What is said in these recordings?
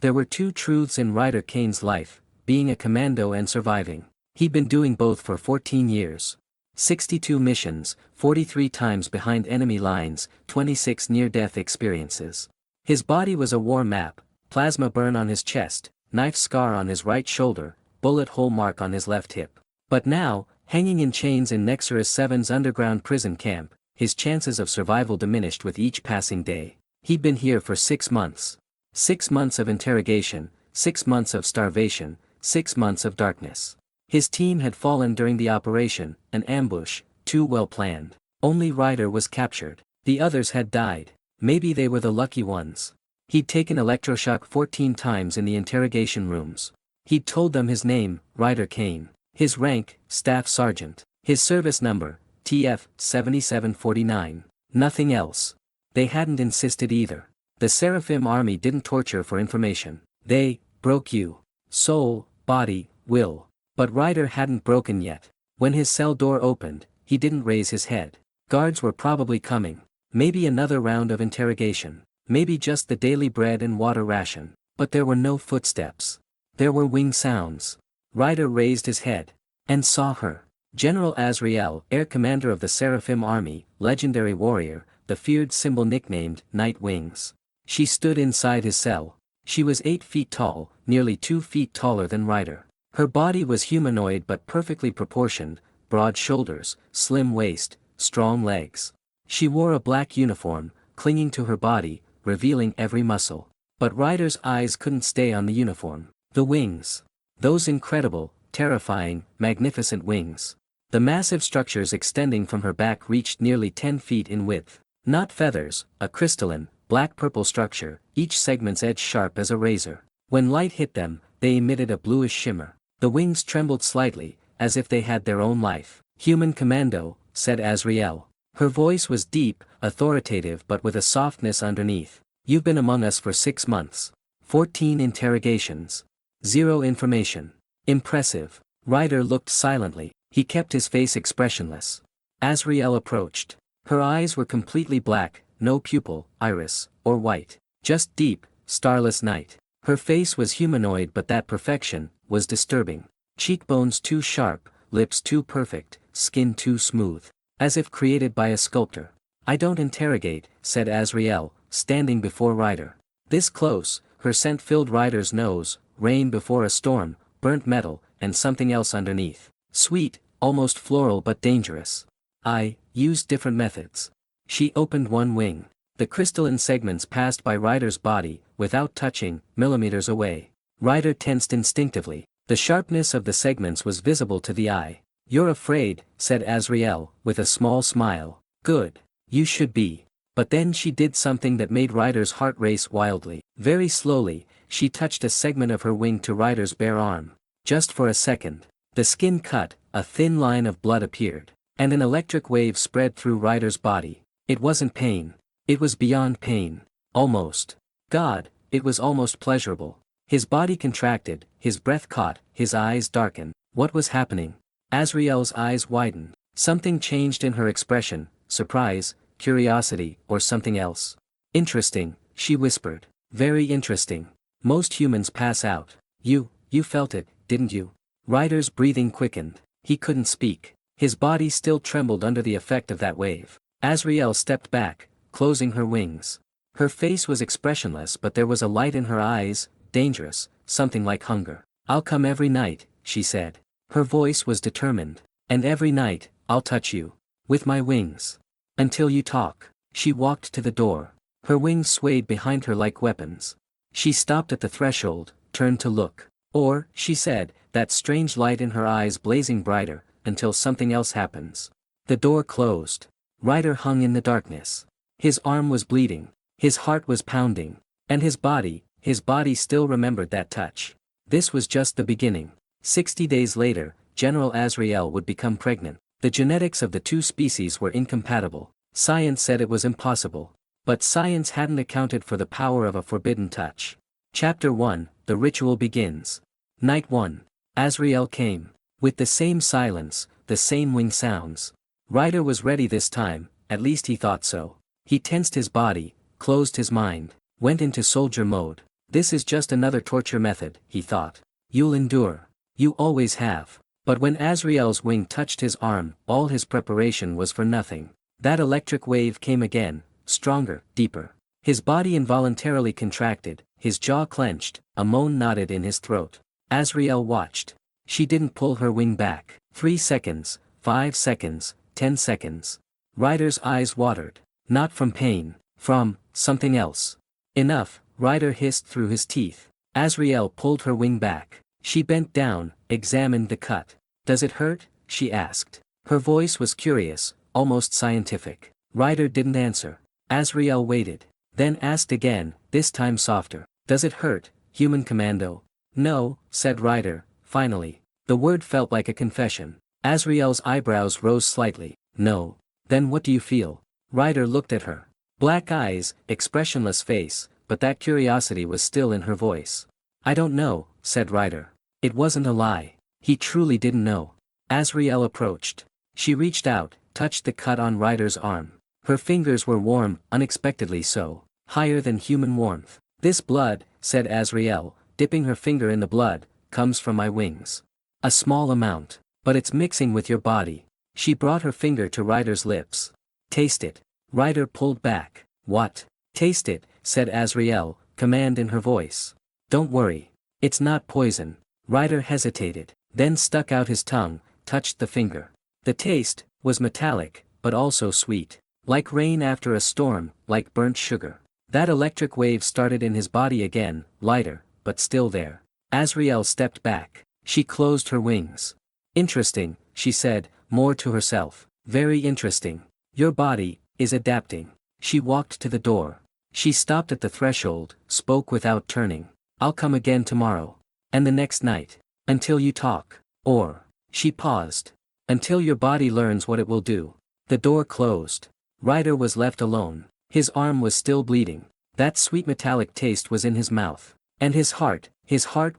There were two truths in Ryder Kain's life, being a commando and surviving. He'd been doing both for 14 years. 62 missions, 43 times behind enemy lines, 26 near-death experiences. His body was a war map, plasma burn on his chest, knife scar on his right shoulder, bullet hole mark on his left hip. But now, hanging in chains in Nexus 7's underground prison camp, his chances of survival diminished with each passing day. He'd been here for 6 months. 6 months of interrogation, 6 months of starvation, 6 months of darkness. His team had fallen during the operation, an ambush, too well planned. Only Ryder was captured. The others had died. Maybe they were the lucky ones. He'd taken electroshock 14 times in the interrogation rooms. He'd told them his name, Ryder Kain. His rank, Staff Sergeant. His service number, TF 7749. Nothing else. They hadn't insisted either. The Seraphim army didn't torture for information. They broke you. Soul, body, will. But Ryder hadn't broken yet. When his cell door opened, he didn't raise his head. Guards were probably coming. Maybe another round of interrogation. Maybe just the daily bread and water ration. But there were no footsteps. There were wing sounds. Ryder raised his head. And saw her. General Azraelle, Air Commander of the Seraphim Army, legendary warrior, the feared symbol nicknamed Night Wings. She stood inside his cell. She was 8 feet tall, nearly 2 feet taller than Ryder. Her body was humanoid but perfectly proportioned, broad shoulders, slim waist, strong legs. She wore a black uniform, clinging to her body, revealing every muscle. But Ryder's eyes couldn't stay on the uniform. The wings. Those incredible, terrifying, magnificent wings. The massive structures extending from her back reached nearly 10 feet in width. Not feathers, a crystalline, black-purple structure, each segment's edge sharp as a razor. When light hit them, they emitted a bluish shimmer. The wings trembled slightly, as if they had their own life. "Human commando," said Azraelle. Her voice was deep, authoritative but with a softness underneath. "You've been among us for 6 months. 14 interrogations. 0 information. Impressive." Ryder looked silently. He kept his face expressionless. Azraelle approached. Her eyes were completely black, no pupil, iris, or white. Just deep, starless night. Her face was humanoid but that perfection was disturbing. Cheekbones too sharp, lips too perfect, skin too smooth. As if created by a sculptor. "I don't interrogate," said Azraelle, standing before Ryder. This close, her scent filled Ryder's nose, rain before a storm, burnt metal, and something else underneath. Sweet, almost floral but dangerous. "I used different methods." She opened one wing. The crystalline segments passed by Ryder's body, without touching, millimeters away. Ryder tensed instinctively. The sharpness of the segments was visible to the eye. "You're afraid," said Azraelle, with a small smile. "Good. You should be." But then she did something that made Ryder's heart race wildly. Very slowly, she touched a segment of her wing to Ryder's bare arm. Just for a second. The skin cut, a thin line of blood appeared. And an electric wave spread through Ryder's body. It wasn't pain. It was beyond pain. Almost. God, it was almost pleasurable. His body contracted, his breath caught, his eyes darkened. What was happening? Azraelle's eyes widened. Something changed in her expression, surprise, curiosity, or something else. "Interesting," she whispered. "Very interesting. Most humans pass out. You felt it, didn't you?" Ryder's breathing quickened. He couldn't speak. His body still trembled under the effect of that wave. Azraelle stepped back, closing her wings. Her face was expressionless but there was a light in her eyes, dangerous, something like hunger. "I'll come every night," she said. Her voice was determined. "And every night, I'll touch you. With my wings. Until you talk." She walked to the door. Her wings swayed behind her like weapons. She stopped at the threshold, turned to look. "Or," she said, that strange light in her eyes blazing brighter, "until something else happens." The door closed. Ryder hung in the darkness. His arm was bleeding. His heart was pounding. And his body still remembered that touch. This was just the beginning. 60 days later, General Azraelle would become pregnant. The genetics of the two species were incompatible. Science said it was impossible. But science hadn't accounted for the power of a forbidden touch. Chapter 1, The Ritual Begins. Night 1. Azraelle came. With the same silence, the same wing sounds. Ryder was ready this time, at least he thought so. He tensed his body, closed his mind, went into soldier mode. This is just another torture method, he thought. You'll endure. You always have. But when Azrael's wing touched his arm, all his preparation was for nothing. That electric wave came again, stronger, deeper. His body involuntarily contracted, his jaw clenched, a moan knotted in his throat. Azraelle watched. She didn't pull her wing back. 3 seconds, 5 seconds, 10 seconds. Ryder's eyes watered. Not from pain, from something else. Enough, Ryder hissed through his teeth. Azraelle pulled her wing back. She bent down, examined the cut. Does it hurt? She asked. Her voice was curious, almost scientific. Ryder didn't answer. Azraelle waited. Then asked again, this time softer. Does it hurt, human commando? No, said Ryder, finally. The word felt like a confession. Azraelle's eyebrows rose slightly. No. Then what do you feel? Ryder looked at her. Black eyes, expressionless face, but that curiosity was still in her voice. I don't know, said Ryder. It wasn't a lie. He truly didn't know. Azraelle approached. She reached out, touched the cut on Ryder's arm. Her fingers were warm, unexpectedly so. Higher than human warmth. This blood, said Azraelle, dipping her finger in the blood, comes from my wings. A small amount. But it's mixing with your body. She brought her finger to Ryder's lips. Taste it. Ryder pulled back. What? Taste it, said Azraelle, command in her voice. Don't worry. It's not poison. Ryder hesitated, then stuck out his tongue, touched the finger. The taste was metallic, but also sweet. Like rain after a storm, like burnt sugar. That electric wave started in his body again, lighter, but still there. Azraelle stepped back. She closed her wings. Interesting, she said, more to herself. Very interesting. Your body is adapting. She walked to the door. She stopped at the threshold, spoke without turning. I'll come again tomorrow. And the next night. Until you talk. Or. She paused. Until your body learns what it will do. The door closed. Ryder was left alone. His arm was still bleeding. That sweet metallic taste was in his mouth. And his heart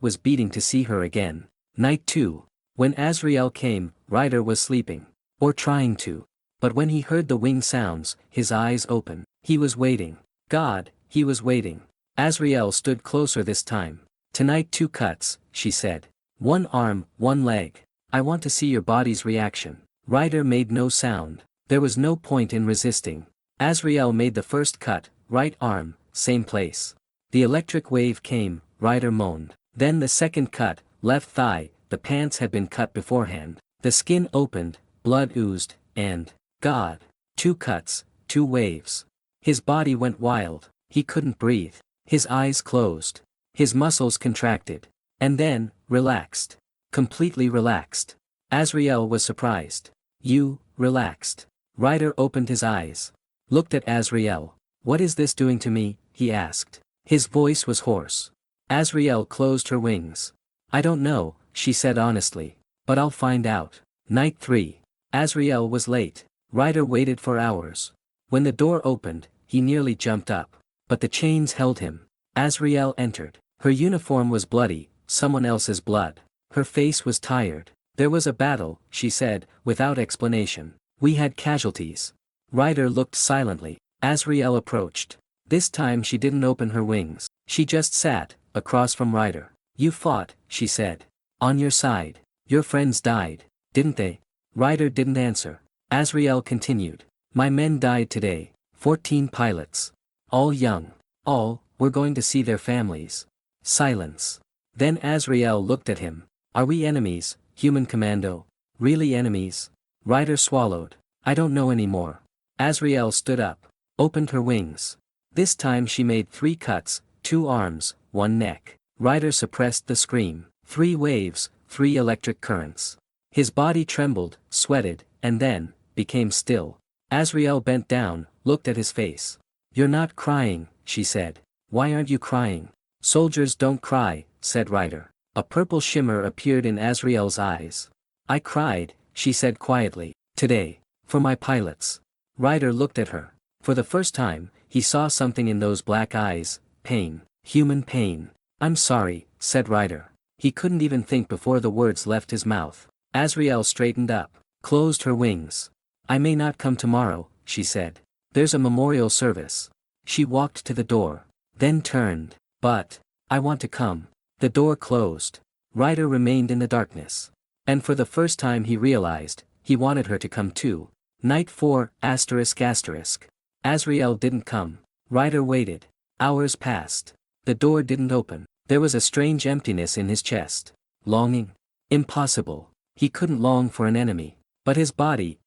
was beating to see her again. Night 2. When Azraelle came, Ryder was sleeping. Or trying to. But when he heard the wing sounds, his eyes opened. He was waiting. God, he was waiting. Azraelle stood closer this time. Tonight 2 cuts, she said. 1 arm, 1 leg. I want to see your body's reaction. Ryder made no sound. There was no point in resisting. Azraelle made the first cut, right arm, same place. The electric wave came, Ryder moaned. Then the second cut, left thigh, the pants had been cut beforehand. The skin opened, blood oozed, and, God. 2 cuts, 2 waves. His body went wild. He couldn't breathe. His eyes closed. His muscles contracted. And then, relaxed. Completely relaxed. Azraelle was surprised. You, relaxed. Ryder opened his eyes. Looked at Azraelle. What is this doing to me? He asked. His voice was hoarse. Azraelle closed her wings. I don't know, she said honestly. But I'll find out. Night 3. Azraelle was late. Ryder waited for hours. When the door opened, he nearly jumped up. But the chains held him. Azraelle entered. Her uniform was bloody, someone else's blood. Her face was tired. There was a battle, she said, without explanation. We had casualties. Ryder looked silently. Azraelle approached. This time she didn't open her wings. She just sat, across from Ryder. You fought, she said. On your side. Your friends died, didn't they? Ryder didn't answer. Azraelle continued. My men died today. 14 pilots. All young. All, were going to see their families. Silence. Then Azraelle looked at him. Are we enemies, human commando? Really enemies? Ryder swallowed. I don't know anymore. Azraelle stood up. Opened her wings. This time she made 3 cuts, 2 arms, 1 neck. Ryder suppressed the scream. 3 waves, 3 electric currents. His body trembled, sweated, and then, became still. Azraelle bent down, looked at his face. You're not crying, she said. Why aren't you crying? Soldiers don't cry, said Ryder. A purple shimmer appeared in Azraelle's eyes. I cried, she said quietly. Today. For my pilots. Ryder looked at her. For the first time, he saw something in those black eyes. Pain. Human pain. I'm sorry, said Ryder. He couldn't even think before the words left his mouth. Azraelle straightened up. Closed her wings. I may not come tomorrow, she said. There's a memorial service. She walked to the door. Then turned. But. I want to come. The door closed. Ryder remained in the darkness. And for the first time he realized, he wanted her to come too. Night 4, ***. Azraelle didn't come. Ryder waited. Hours passed. The door didn't open. There was a strange emptiness in his chest. Longing? Impossible. He couldn't long for an enemy. But his body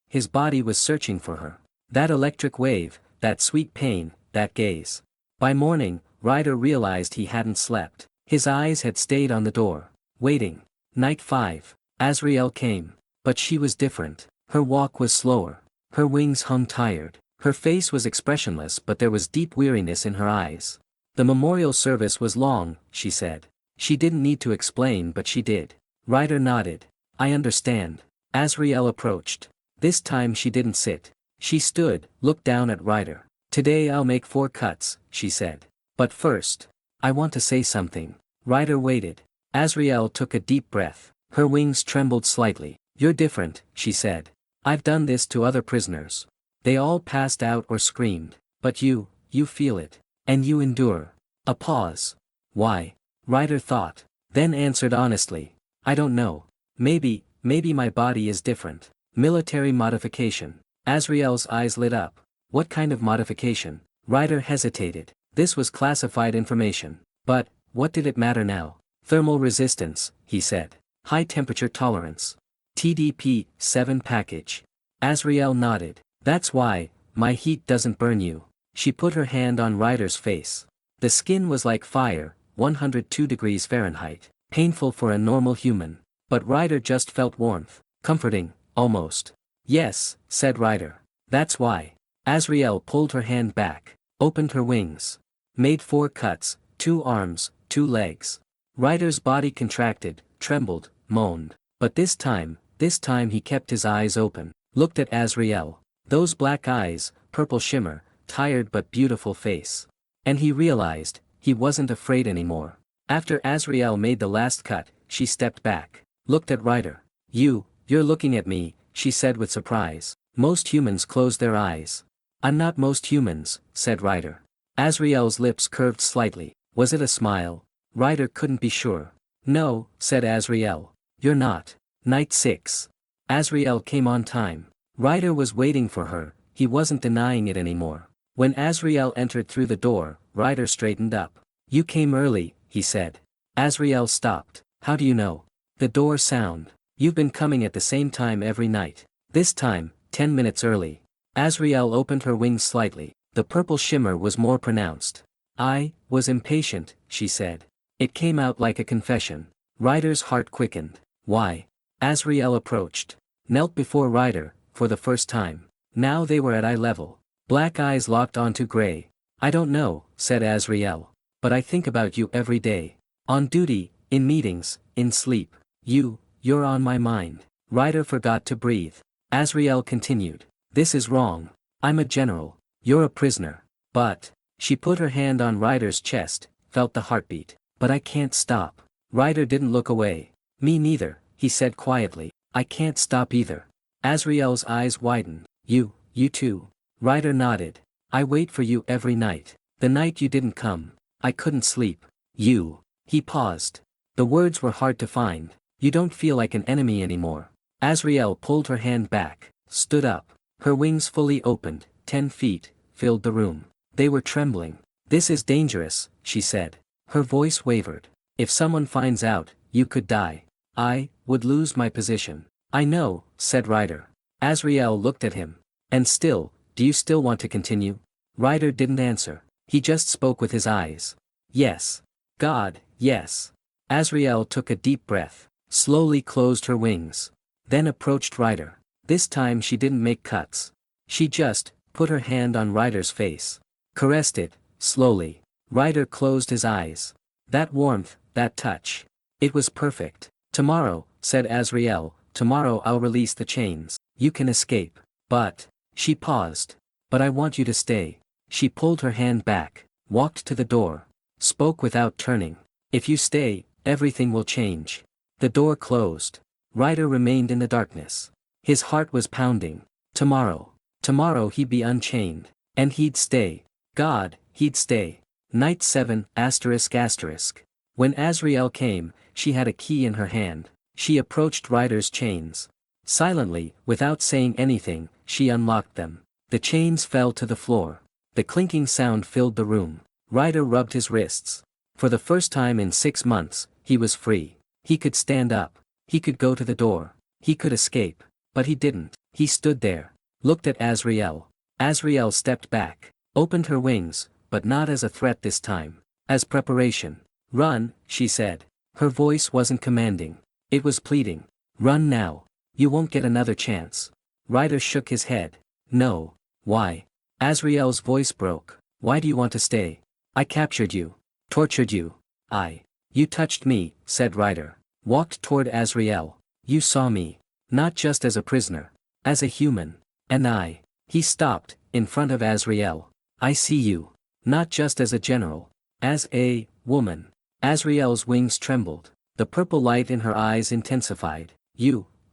was searching for her. That electric wave, that sweet pain, that gaze. By morning, Ryder realized he hadn't slept. His eyes had stayed on the door, waiting. Night 5. Azraelle came. But she was different. Her walk was slower. Her wings hung tired. Her face was expressionless, but there was deep weariness in her eyes. The memorial service was long, she said. She didn't need to explain, but she did. Ryder nodded. I understand. Azraelle approached. This time she didn't sit. She stood, looked down at Ryder. Today I'll make 4 cuts, she said. But first, I want to say something. Ryder waited. Azraelle took a deep breath. Her wings trembled slightly. You're different, she said. I've done this to other prisoners. They all passed out or screamed. But you feel it. And you endure. A pause. Why? Ryder thought. Then answered honestly. I don't know. Maybe my body is different. Military modification. Azraelle's eyes lit up. What kind of modification? Ryder hesitated. This was classified information. But, what did it matter now? Thermal resistance, he said. High temperature tolerance. TDP 7 package. Azraelle nodded. That's why, my heat doesn't burn you. She put her hand on Ryder's face. The skin was like fire, 102 degrees Fahrenheit. Painful for a normal human. But Ryder just felt warmth. Comforting, almost. Yes, said Ryder. That's why. Azraelle pulled her hand back, opened her wings. Made 4 cuts, 2 arms, 2 legs. Ryder's body contracted, trembled, moaned. But this time he kept his eyes open, looked at Azraelle. Those black eyes, purple shimmer, tired but beautiful face. And he realized, he wasn't afraid anymore. After Azraelle made the last cut, she stepped back, looked at Ryder. You're looking at me, she said with surprise. Most humans close their eyes. I'm not most humans, said Ryder. Azraelle's lips curved slightly. Was it a smile? Ryder couldn't be sure. No, said Azraelle. You're not. Night 6. Azraelle came on time. Ryder was waiting for her, he wasn't denying it anymore. When Azraelle entered through the door, Ryder straightened up. You came early, he said. Azraelle stopped. How do you know? The door sound. You've been coming at the same time every night. This time, 10 minutes early. Azraelle opened her wings slightly. The purple shimmer was more pronounced. I was impatient, she said. It came out like a confession. Ryder's heart quickened. Why? Azraelle approached. Knelt before Ryder, for the first time. Now they were at eye level. Black eyes locked onto gray. I don't know, said Azraelle. But I think about you every day. On duty, in meetings, in sleep. You're on my mind. Ryder forgot to breathe. Azraelle continued. This is wrong. I'm a general. You're a prisoner. But, she put her hand on Ryder's chest, felt the heartbeat. But I can't stop. Ryder didn't look away. Me neither, he said quietly. I can't stop either. Azraelle's eyes widened. You too. Ryder nodded. I wait for you every night. The night you didn't come, I couldn't sleep. He paused. The words were hard to find. You don't feel like an enemy anymore. Azraelle pulled her hand back, stood up. Her wings fully opened, 10 feet, filled the room. They were trembling. This is dangerous, she said. Her voice wavered. If someone finds out, you could die. I would lose my position. I know, said Ryder. Azraelle looked at him. And still, do you still want to continue? Ryder didn't answer. He just spoke with his eyes. Yes. God, yes. Azraelle took a deep breath, slowly closed her wings. Then approached Ryder. This time she didn't make cuts. She just put her hand on Ryder's face. Caressed it, slowly. Ryder closed his eyes. That warmth, that touch. It was perfect. Tomorrow, said Azraelle, tomorrow I'll release the chains. You can escape. But, she paused. But I want you to stay. She pulled her hand back, walked to the door, spoke without turning. If you stay, everything will change. The door closed. Ryder remained in the darkness. His heart was pounding. Tomorrow he'd be unchained. And he'd stay. God, he'd stay. Night 7, ***. When Azraelle came, she had a key in her hand. She approached Ryder's chains. Silently, without saying anything, she unlocked them. The chains fell to the floor. The clinking sound filled the room. Ryder rubbed his wrists. For the first time in 6 months, he was free. He could stand up. He could go to the door. He could escape. But he didn't. He stood there. Looked at Azraelle. Azraelle stepped back. Opened her wings, but not as a threat this time. As preparation. "Run," she said. Her voice wasn't commanding. It was pleading. "Run now. You won't get another chance." Ryder shook his head. "No." "Why?" Azraelle's voice broke. "Why do you want to stay? I captured you. Tortured you. You touched me," said Ryder. Walked toward Azraelle. "You saw me. Not just as a prisoner. As a human. And I." He stopped, in front of Azraelle. "I see you. Not just as a general. As a woman." Azraelle's wings trembled. The purple light in her eyes intensified.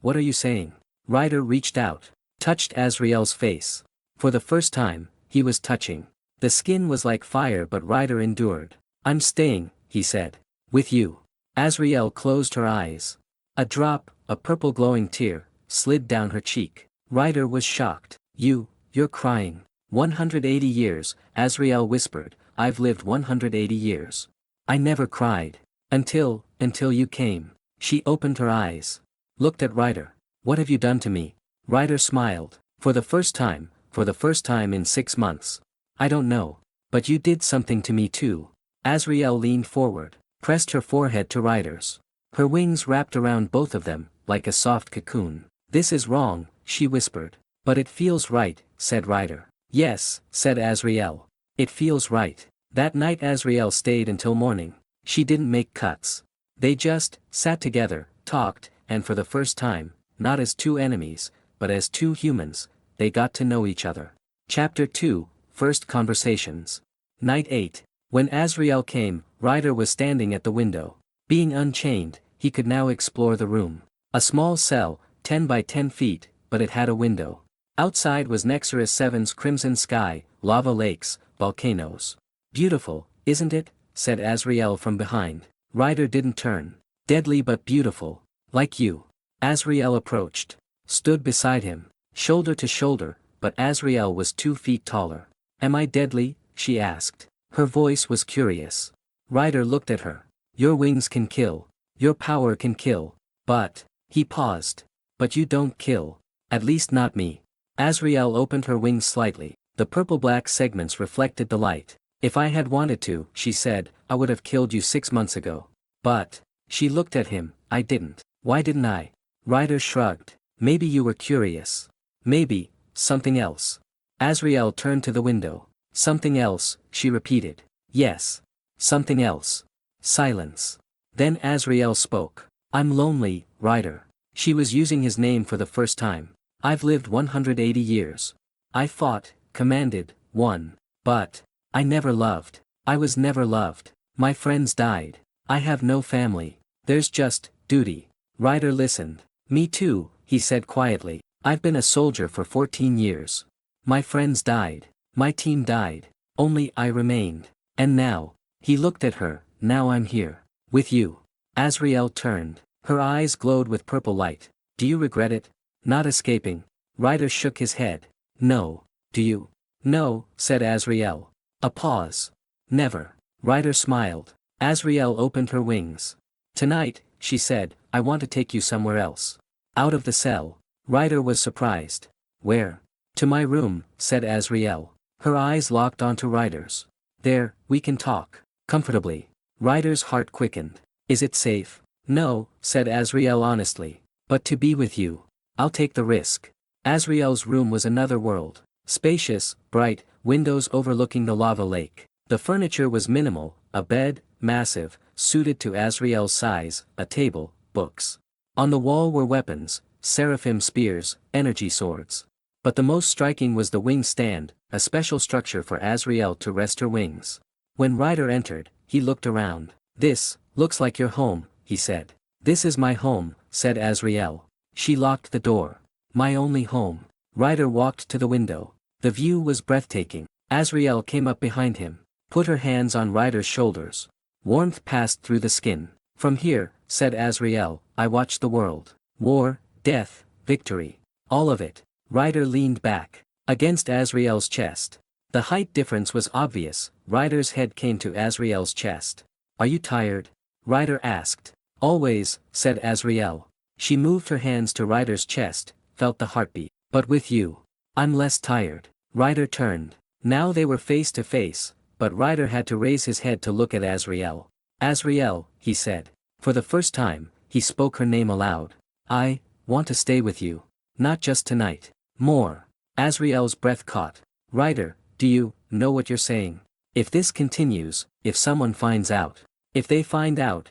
What are you saying?" Ryder reached out. Touched Azraelle's face. For the first time, he was touching. The skin was like fire but Ryder endured. "I'm staying," he said. "With you." Azraelle closed her eyes. A purple glowing tear, slid down her cheek. Ryder was shocked. You're crying." 180 years, Azraelle whispered. "I've lived 180 years. I never cried. Until you came." She opened her eyes. Looked at Ryder. "What have you done to me?" Ryder smiled. For the first time in 6 months. "I don't know. But you did something to me too." Azraelle leaned forward, pressed her forehead to Ryder's. Her wings wrapped around both of them, like a soft cocoon. "This is wrong," she whispered. "But it feels right," said Ryder. "Yes," said Azraelle. "It feels right." That night Azraelle stayed until morning. She didn't make cuts. They just sat together, talked, and for the first time, not as two enemies, but as two humans, they got to know each other. Chapter 2, First Conversations. Night 8. When Azraelle came, Ryder was standing at the window. Being unchained, he could now explore the room. A small cell, 10 by 10 feet, but it had a window. Outside was Nexarus 7's crimson sky, lava lakes, volcanoes. "Beautiful, isn't it?" said Azraelle from behind. Ryder didn't turn. "Deadly but beautiful. Like you." Azraelle approached. Stood beside him, shoulder to shoulder, but Azraelle was 2 feet taller. "Am I deadly?" she asked. Her voice was curious. Ryder looked at her. "Your wings can kill. Your power can kill. But..." He paused. "But you don't kill. At least not me." Azraelle opened her wings slightly. The purple-black segments reflected the light. "If I had wanted to," she said, "I would have killed you 6 months ago. But..." She looked at him. "I didn't." "Why didn't I?" Ryder shrugged. "Maybe you were curious. Maybe, something else." Azraelle turned to the window. "Something else," she repeated. "Yes. Something else." Silence. Then Azraelle spoke. "I'm lonely, Ryder." She was using his name for the first time. "I've lived 180 years. I fought, commanded, won. But I never loved. I was never loved. My friends died. I have no family. There's just duty." Ryder listened. "Me too," he said quietly. "I've been a soldier for 14 years. My friends died. My team died. Only I remained. And now..." He looked at her. "Now I'm here. With you." Azraelle turned. Her eyes glowed with purple light. "Do you regret it? Not escaping?" Ryder shook his head. "No. Do you?" "No," said Azraelle. A pause. "Never." Ryder smiled. Azraelle opened her wings. "Tonight," she said, "I want to take you somewhere else. Out of the cell." Ryder was surprised. "Where?" "To my room," said Azraelle. Her eyes locked onto Ryder's. "There, we can talk. Comfortably." Ryder's heart quickened. "Is it safe?" "No," said Azraelle honestly. "But to be with you, I'll take the risk." Azraelle's room was another world. Spacious, bright, windows overlooking the lava lake. The furniture was minimal, a bed, massive, suited to Azraelle's size, a table, books. On the wall were weapons, Seraphim spears, energy swords. But the most striking was the wing stand, a special structure for Azraelle to rest her wings. When Ryder entered, he looked around. "This looks like your home," he said. "This is my home," said Azraelle. She locked the door. "My only home." Ryder walked to the window. The view was breathtaking. Azraelle came up behind him, put her hands on Ryder's shoulders. Warmth passed through the skin. From here, said Azraelle, I watch the world. War, death, victory. All of it. Ryder leaned back against Azraelle's chest. The height difference was obvious. Ryder's head came to Azraelle's chest. Are you tired? Ryder asked. Always, said Azraelle. She moved her hands to Ryder's chest, felt the heartbeat. But with you, I'm less tired. Ryder turned. Now they were face to face, but Ryder had to raise his head to look at Azraelle. Azraelle, he said. For the first time, he spoke her name aloud. I want to stay with you. Not just tonight. More. Azraelle's breath caught. Ryder, do you know what you're saying? If this continues, if someone finds out. If they find out,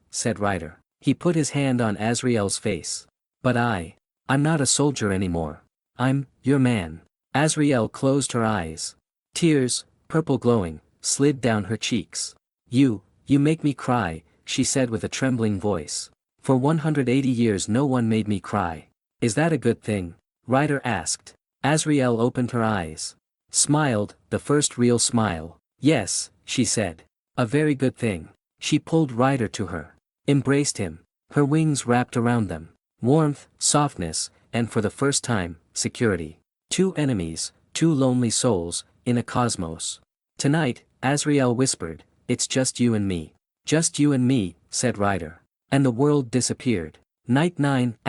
said Ryder. He put his hand on Azraelle's face. But I'm not a soldier anymore. I'm your man. Azraelle closed her eyes. Tears, purple glowing, slid down her cheeks. You make me cry, she said with a trembling voice. For 180 years no one made me cry. Is that a good thing? Ryder asked. Azraelle opened her eyes. Smiled, the first real smile. Yes, she said. A very good thing. She pulled Ryder to her. Embraced him. Her wings wrapped around them. Warmth, softness, and for the first time, security. Two enemies, two lonely souls, in a cosmos. Tonight, Azraelle whispered, it's just you and me. Just you and me, said Ryder. And the world disappeared. Night 9, ***.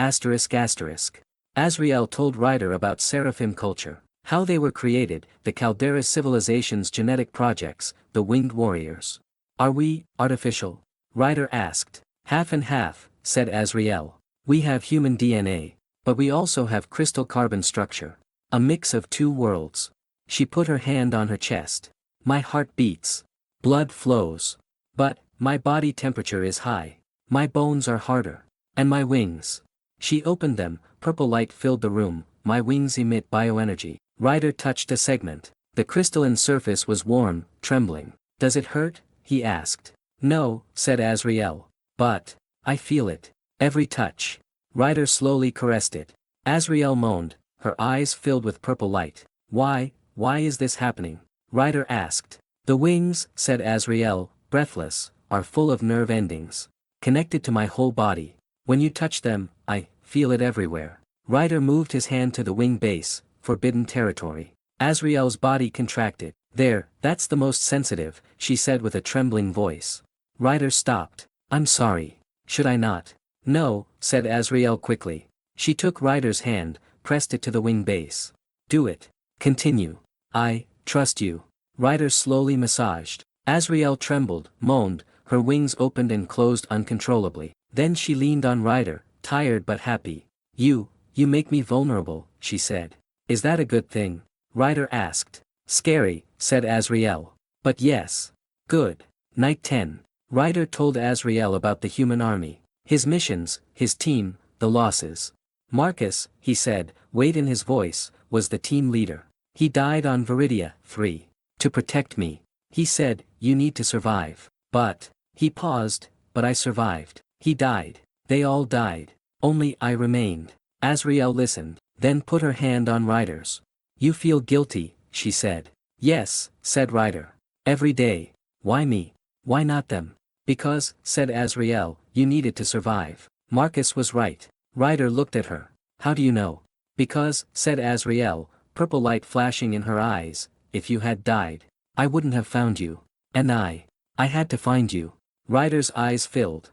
Azraelle told Ryder about Seraphim culture. How they were created, the Caldera civilization's genetic projects, the winged warriors. Are we artificial? Ryder asked. Half and half, said Azraelle. We have human DNA, but we also have crystal carbon structure. A mix of two worlds. She put her hand on her chest. My heart beats. Blood flows. But, my body temperature is high. My bones are harder. And my wings. She opened them, purple light filled the room, my wings emit bioenergy. Ryder touched a segment. The crystalline surface was warm, trembling. Does it hurt? He asked. No, said Azraelle. But, I feel it. Every touch. Ryder slowly caressed it. Azraelle moaned, her eyes filled with purple light. Why is this happening? Ryder asked. The wings, said Azraelle, breathless, are full of nerve endings. Connected to my whole body. When you touch them, I feel it everywhere. Ryder moved his hand to the wing base, forbidden territory. Azraelle's body contracted. There, that's the most sensitive, she said with a trembling voice. Ryder stopped. I'm sorry. Should I not? No, said Azraelle quickly. She took Ryder's hand, pressed it to the wing base. Do it. Continue. I trust you. Ryder slowly massaged. Azraelle trembled, moaned, her wings opened and closed uncontrollably. Then she leaned on Ryder, tired but happy. You make me vulnerable, she said. Is that a good thing? Ryder asked. Scary, said Azraelle. But yes. Good. Night 10. Ryder told Azraelle about the human army. His missions, his team, the losses. Marcus, he said, weight in his voice, was the team leader. He died on Viridia 3. To protect me. He said, you need to survive. But, he paused, but I survived. He died. They all died. Only I remained. Azraelle listened, then put her hand on Ryder's. You feel guilty, she said. Yes, said Ryder. Every day. Why me? Why not them? Because, said Azraelle, you needed to survive. Marcus was right. Ryder looked at her. How do you know? Because, said Azraelle, purple light flashing in her eyes, if you had died, I wouldn't have found you. And I had to find you. Ryder's eyes filled.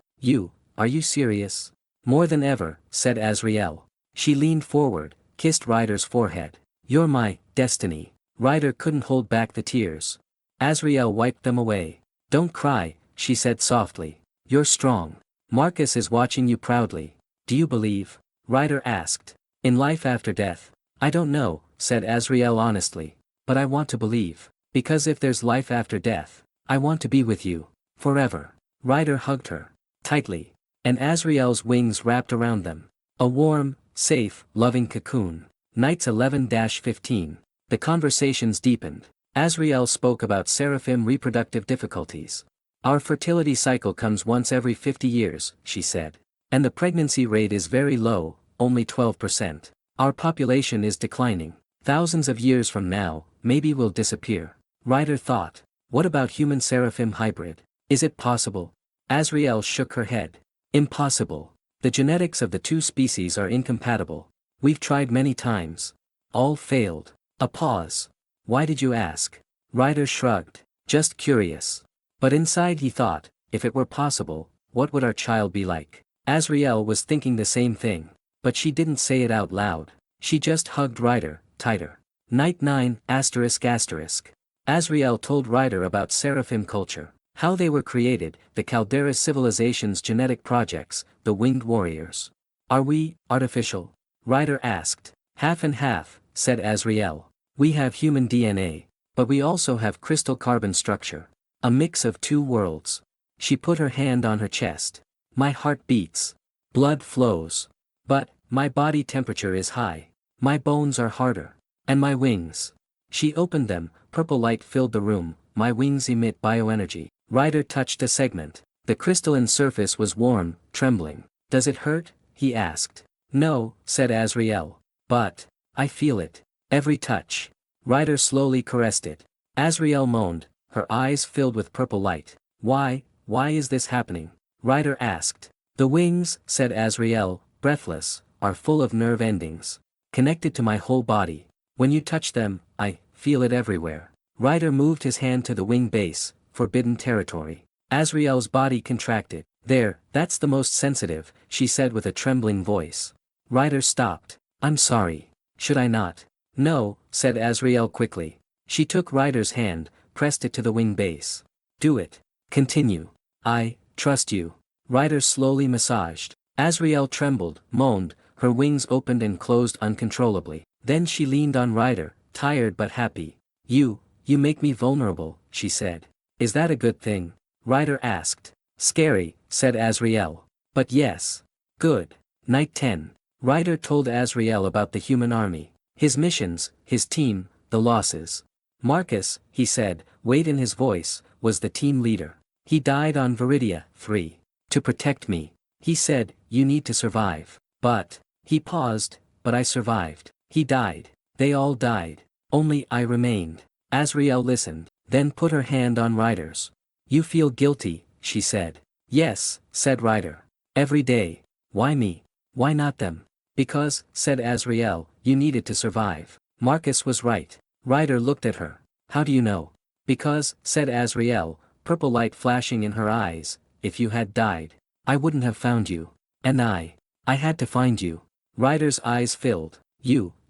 Are you serious? More than ever, said Azraelle. She leaned forward, kissed Ryder's forehead. You're my destiny. Ryder couldn't hold back the tears. Azraelle wiped them away. Don't cry, she said softly. You're strong. Marcus is watching you proudly. Do you believe? Ryder asked. In life after death? I don't know, said Azraelle honestly. But I want to believe. Because if there's life after death, I want to be with you. Forever. Ryder hugged her. Tightly. And Azraelle's wings wrapped around them. A warm, safe, loving cocoon. Nights 11-15. The conversations deepened. Azraelle spoke about Seraphim reproductive difficulties. Our fertility cycle comes once every 50 years, she said. And the pregnancy rate is very low, only 12%. Our population is declining. Thousands of years from now, maybe we'll disappear. Ryder thought. What about human Seraphim hybrid? Is it possible? Azraelle shook her head. Impossible. The genetics of the two species are incompatible. We've tried many times. All failed. A pause. Why did you ask? Ryder shrugged. Just curious. But inside he thought, if it were possible, what would our child be like? Azraelle was thinking the same thing. But she didn't say it out loud. She just hugged Ryder, tighter. Night 9, ***. Azraelle told Ryder about Seraphim culture. How they were created, the Caldera civilization's genetic projects, the winged warriors. Are we, artificial? Ryder asked. Half and half, said Azraelle. We have human DNA, but we also have crystal carbon structure. A mix of two worlds. She put her hand on her chest. My heart beats. Blood flows. But, my body temperature is high. My bones are harder. And my wings. She opened them, purple light filled the room, my wings emit bioenergy. Ryder touched a segment. The crystalline surface was warm, trembling. Does it hurt? He asked. No, said Azraelle. But, I feel it. Every touch. Ryder slowly caressed it. Azraelle moaned, her eyes filled with purple light. Why is this happening? Ryder asked. The wings, said Azraelle, breathless, are full of nerve endings. Connected to my whole body. When you touch them, I feel it everywhere. Ryder moved his hand to the wing base, forbidden territory. Azraelle's body contracted. There, that's the most sensitive, she said with a trembling voice. Ryder stopped. I'm sorry. Should I not? No, said Azraelle quickly. She took Ryder's hand, pressed it to the wing base. Do it. Continue. I trust you. Ryder slowly massaged. Azraelle trembled, moaned, her wings opened and closed uncontrollably. Then she leaned on Ryder, tired but happy. You make me vulnerable, she said. Is that a good thing? Ryder asked. Scary, said Azraelle. But yes. Good. Night 10. Ryder told Azraelle about the human army. His missions, his team, the losses. Marcus, he said, weight in his voice, was the team leader. He died on Viridia 3. To protect me. He said, you need to survive. But. He paused, but I survived. He died. They all died. Only I remained. Azraelle listened, then put her hand on Ryder's. You feel guilty, she said. Yes, said Ryder. Every day. Why me? Why not them? Because, said Azraelle, you needed to survive. Marcus was right. Ryder looked at her. How do you know? Because, said Azraelle, purple light flashing in her eyes, if you had died, I wouldn't have found you. And I had to find you. Ryder's eyes filled.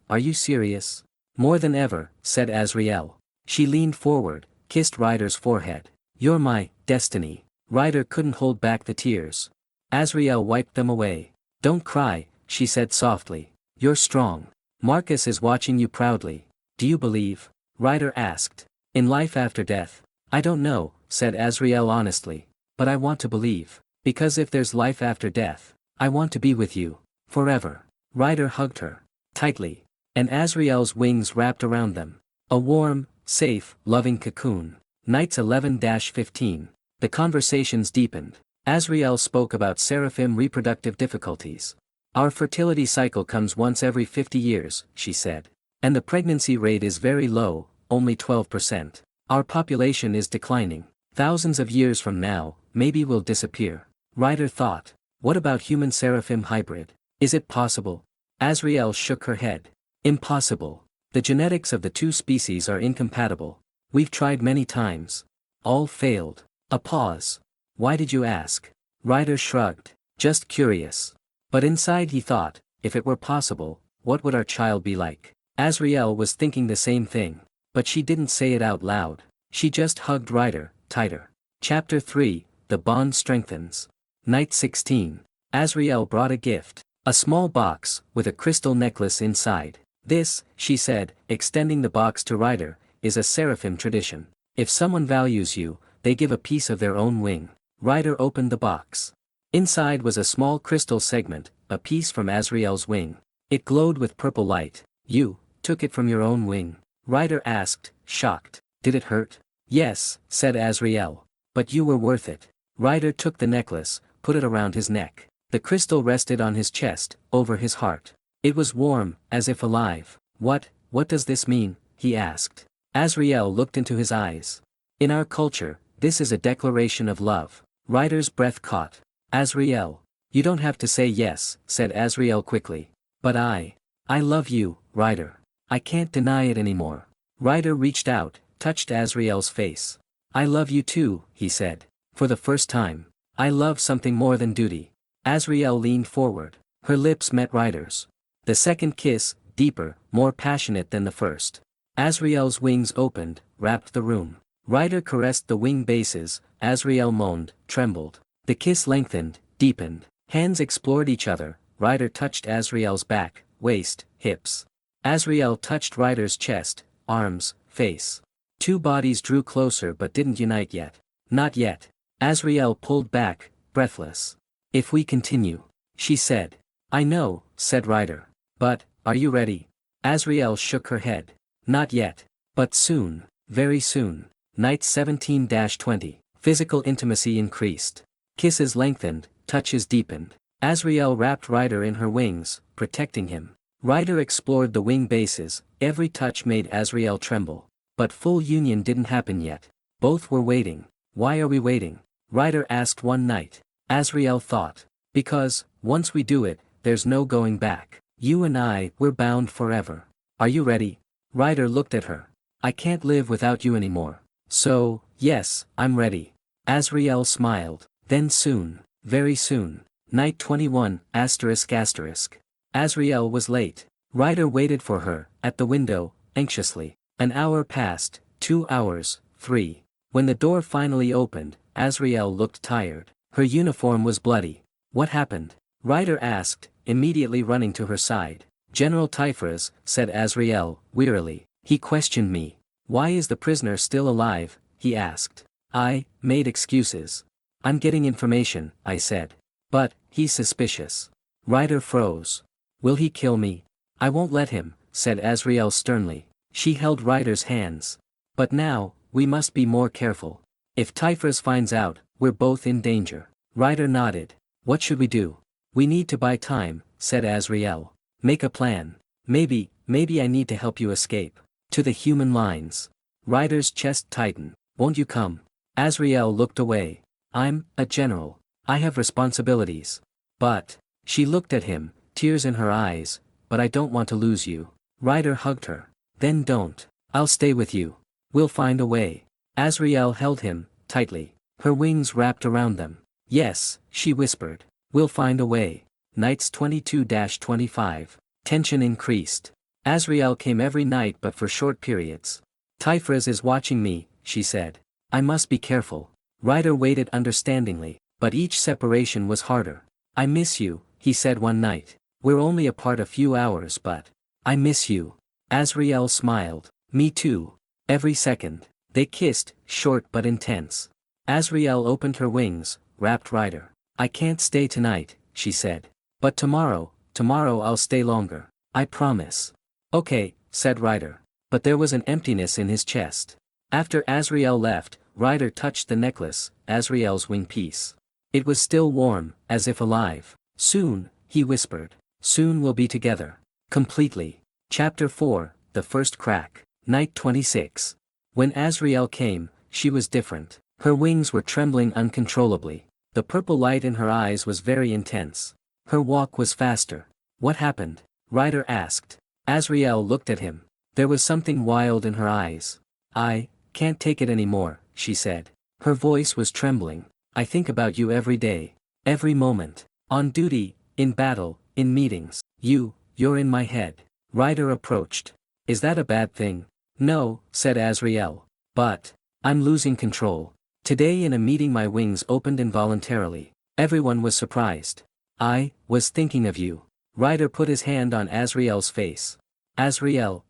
Are you serious? More than ever, said Azraelle. She leaned forward, kissed Ryder's forehead. You're my destiny. Ryder couldn't hold back the tears. Azraelle wiped them away. Don't cry, she said softly. You're strong. Marcus is watching you proudly. Do you believe? Ryder asked. In life after death? I don't know, said Azraelle honestly. But I want to believe. Because if there's life after death, I want to be with you. Forever. Ryder hugged her. Tightly. And Azraelle's wings wrapped around them. A warm, safe, loving cocoon. Nights 11-15. The conversations deepened. Azraelle spoke about Seraphim reproductive difficulties. Our fertility cycle comes once every 50 years, she said. And the pregnancy rate is very low, only 12%. Our population is declining. Thousands of years from now, maybe we'll disappear. Ryder thought. What about human Seraphim hybrid? Is it possible? Azraelle shook her head. Impossible. The genetics of the two species are incompatible. We've tried many times. All failed. A pause. Why did you ask? Ryder shrugged. Just curious. But inside he thought, if it were possible, what would our child be like? Azraelle was thinking the same thing. But she didn't say it out loud. She just hugged Ryder, tighter. Chapter 3, The Bond Strengthens. Night 16. Azraelle brought a gift. A small box, with a crystal necklace inside. This, she said, extending the box to Ryder, is a Seraphim tradition. If someone values you, they give a piece of their own wing. Ryder opened the box. Inside was a small crystal segment, a piece from Azraelle's wing. It glowed with purple light. You took it from your own wing? Ryder asked, shocked. Did it hurt? Yes, said Azraelle. But you were worth it. Ryder took the necklace, put it around his neck. The crystal rested on his chest, over his heart. It was warm, as if alive. What does this mean? He asked. Azraelle looked into his eyes. In our culture, this is a declaration of love. Ryder's breath caught. Azraelle. You don't have to say yes, said Azraelle quickly. But I love you, Ryder. I can't deny it anymore. Ryder reached out, touched Azraelle's face. I love you too, he said. For the first time. I love something more than duty. Azraelle leaned forward. Her lips met Ryder's. The second kiss, deeper, more passionate than the first. Azraelle's wings opened, wrapped the room. Ryder caressed the wing bases, Azraelle moaned, trembled. The kiss lengthened, deepened. Hands explored each other. Ryder touched Azraelle's back, waist, hips. Azraelle touched Ryder's chest, arms, face. Two bodies drew closer but didn't unite yet. Not yet. Azraelle pulled back, breathless. If we continue, she said. I know, said Ryder. But, are you ready? Azraelle shook her head. Not yet. But soon, very soon. Night 17-20. Physical intimacy increased. Kisses lengthened, touches deepened. Azraelle wrapped Ryder in her wings, protecting him. Ryder explored the wing bases, every touch made Azraelle tremble. But full union didn't happen yet. Both were waiting. Why are we waiting? Ryder asked one night. Azraelle thought. Because, once we do it, there's no going back. You and I, we're bound forever. Are you ready? Ryder looked at her. I can't live without you anymore. So, yes, I'm ready. Azraelle smiled. Then soon, very soon. Night 21, ***. Azraelle was late. Ryder waited for her, at the window, anxiously. An hour passed, 2 hours, 3. When the door finally opened, Azraelle looked tired. Her uniform was bloody. What happened? Ryder asked, immediately running to her side. General Typhus, said Azraelle, wearily. He questioned me. Why is the prisoner still alive? He asked. I made excuses. I'm getting information, I said. But, he's suspicious. Ryder froze. Will he kill me? I won't let him, said Azraelle sternly. She held Ryder's hands. But now, we must be more careful. If Typhus finds out, we're both in danger. Ryder nodded. What should we do? We need to buy time, said Azraelle. Make a plan. Maybe I need to help you escape. To the human lines. Ryder's chest tightened. Won't you come? Azraelle looked away. I'm a general. I have responsibilities. But, she looked at him, tears in her eyes, but I don't want to lose you. Ryder hugged her. Then don't. I'll stay with you. We'll find a way. Azraelle held him, tightly. Her wings wrapped around them. Yes, she whispered. We'll find a way. Nights 22-25. Tension increased. Azraelle came every night but for short periods. Typhus is watching me, she said. I must be careful. Ryder waited understandingly, but each separation was harder. I miss you, he said one night. We're only apart a few hours but I miss you. Azraelle smiled. Me too. Every second. They kissed, short but intense. Azraelle opened her wings, wrapped Ryder. I can't stay tonight, she said. But tomorrow I'll stay longer. I promise. Okay, said Ryder. But there was an emptiness in his chest. After Azraelle left, Ryder touched the necklace, Azraelle's wing piece. It was still warm, as if alive. Soon, he whispered. Soon we'll be together. Completely. Chapter 4, The First Crack. Night 26. When Azraelle came, she was different. Her wings were trembling uncontrollably. The purple light in her eyes was very intense. Her walk was faster. What happened? Ryder asked. Azraelle looked at him. There was something wild in her eyes. I can't take it anymore, she said. Her voice was trembling. I think about you every day. Every moment. On duty, in battle, in meetings. You're in my head. Ryder approached. Is that a bad thing? No, said Azraelle. But I'm losing control. Today in a meeting my wings opened involuntarily. Everyone was surprised. I was thinking of you. Ryder put his hand on Azraelle's face. Azraelle,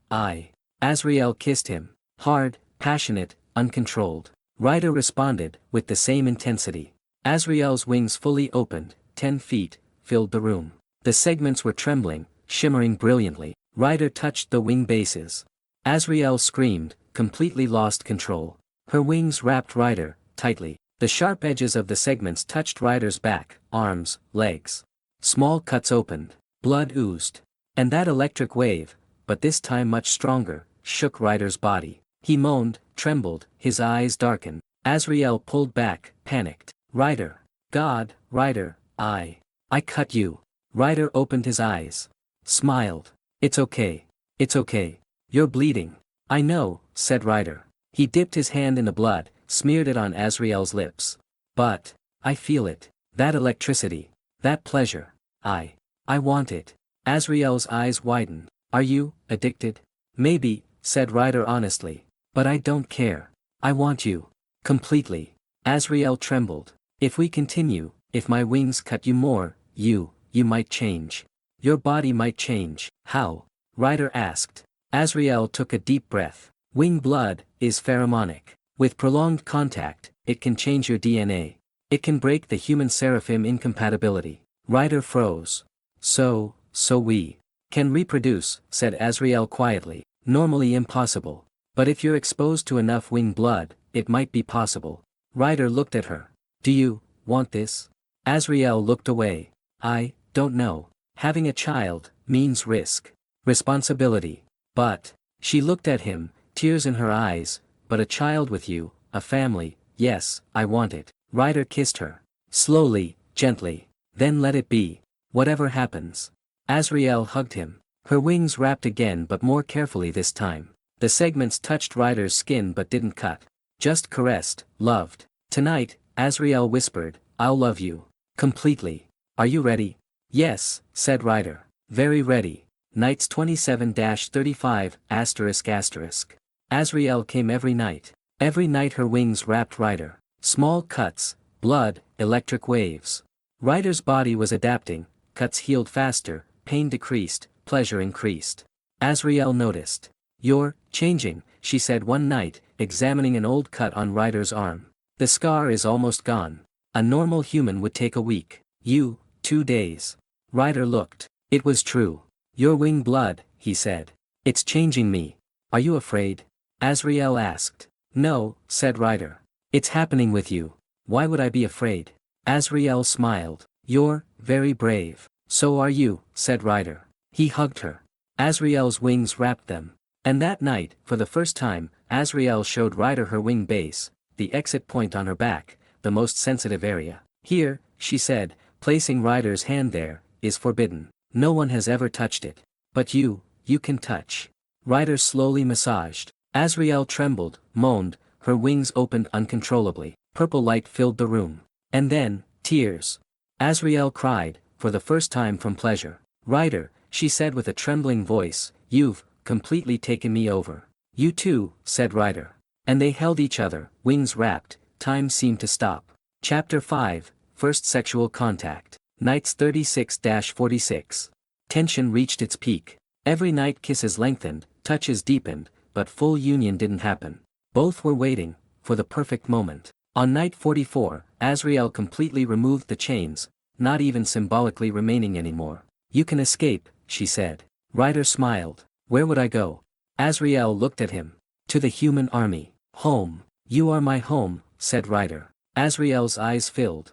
Azraelle kissed him. Hard, passionate, uncontrolled. Ryder responded, with the same intensity. Azraelle's wings fully opened, 10 feet, filled the room. The segments were trembling, shimmering brilliantly. Ryder touched the wing bases. Azraelle screamed, completely lost control. Her wings wrapped Ryder, tightly. The sharp edges of the segments touched Ryder's back, arms, legs. Small cuts opened. Blood oozed. And that electric wave, but this time much stronger, shook Ryder's body. He moaned, trembled, his eyes darkened. Azraelle pulled back, panicked. Ryder. God, Ryder, I cut you. Ryder opened his eyes. Smiled. It's okay. It's okay. You're bleeding. I know, said Ryder. He dipped his hand in the blood, smeared it on Azraelle's lips. But, I feel it. That electricity. That pleasure. I want it. Azraelle's eyes widened. Are you addicted? Maybe, said Ryder honestly. But I don't care. I want you. Completely. Azraelle trembled. If we continue, if my wings cut you more, you might change. Your body might change. How? Ryder asked. Azraelle took a deep breath. Wing blood is pheromonic. With prolonged contact, it can change your DNA. It can break the human Seraphim incompatibility. Ryder froze. So we can reproduce, said Azraelle quietly. Normally impossible. But if you're exposed to enough wing blood, it might be possible. Ryder looked at her. Do you want this? Azraelle looked away. I don't know. Having a child means risk. Responsibility. But, she looked at him, tears in her eyes, but a child with you, a family, yes, I want it. Ryder kissed her. Slowly, gently. Then let it be. Whatever happens. Azraelle hugged him. Her wings wrapped again but more carefully this time. The segments touched Ryder's skin but didn't cut. Just caressed, loved. Tonight, Azraelle whispered, I'll love you. Completely. Are you ready? Yes, said Ryder. Very ready. Nights 27-35 ***. Azraelle came every night. Every night her wings wrapped Ryder. Small cuts, blood, electric waves. Ryder's body was adapting, cuts healed faster, pain decreased, pleasure increased. Azraelle noticed. You're changing, she said one night, examining an old cut on Ryder's arm. The scar is almost gone. A normal human would take a week. You, 2 days. Ryder looked. It was true. Your wing blood, he said. It's changing me. Are you afraid? Azraelle asked. No, said Ryder. It's happening with you. Why would I be afraid? Azraelle smiled. You're very brave. So are you, said Ryder. He hugged her. Azraelle's wings wrapped them. And that night, for the first time, Azraelle showed Ryder her wing base, the exit point on her back, the most sensitive area. Here, she said, placing Ryder's hand there, is forbidden. No one has ever touched it. But you can touch. Ryder slowly massaged. Azraelle trembled, moaned, her wings opened uncontrollably. Purple light filled the room. And then, tears. Azraelle cried, for the first time from pleasure. Ryder, she said with a trembling voice, you've completely taken me over. You too, said Ryder. And they held each other, wings wrapped, time seemed to stop. Chapter 5, First Sexual Contact. Nights 36-46. Tension reached its peak. Every night kisses lengthened, touches deepened, but full union didn't happen. Both were waiting, for the perfect moment. On night 44, Azraelle completely removed the chains, not even symbolically remaining anymore. You can escape, she said. Ryder smiled. Where would I go? Azraelle looked at him. To the human army. Home. You are my home, said Ryder. Azraelle's eyes filled.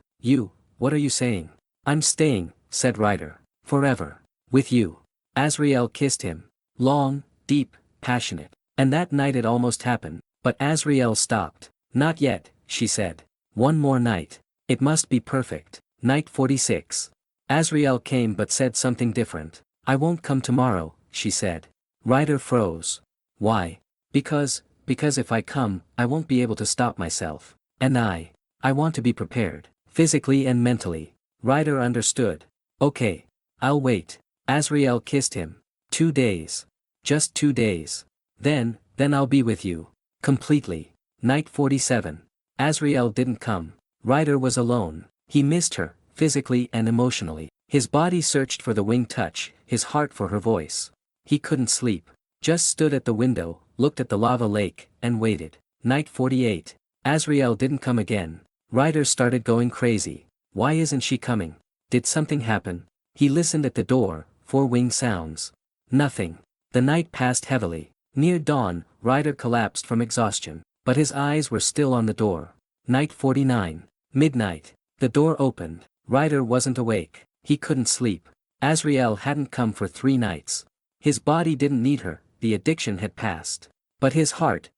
What are you saying? I'm staying, said Ryder. Forever. With you. Azraelle kissed him. Long, deep, passionate. And that night it almost happened, but Azraelle stopped. Not yet, she said. One more night. It must be perfect. Night 46. Azraelle came but said something different. I won't come tomorrow, she said. Ryder froze. Why? Because if I come, I won't be able to stop myself. And I want to be prepared, physically and mentally. Ryder understood. Okay. I'll wait. Azraelle kissed him. 2 days. Just 2 days. Then I'll be with you. Completely. Night 47. Azraelle didn't come. Ryder was alone. He missed her, physically and emotionally. His body searched for the wing touch, his heart for her voice. He couldn't sleep. Just stood at the window, looked at the lava lake, and waited. Night 48. Azraelle didn't come again. Ryder started going crazy. Why isn't she coming? Did something happen? He listened at the door, 4 wing sounds. Nothing. The night passed heavily. Near dawn, Ryder collapsed from exhaustion. But his eyes were still on the door. Night 49. Midnight. The door opened. Ryder wasn't awake. He couldn't sleep. Azraelle hadn't come for 3 nights. His body didn't need her, the addiction had passed. But his heart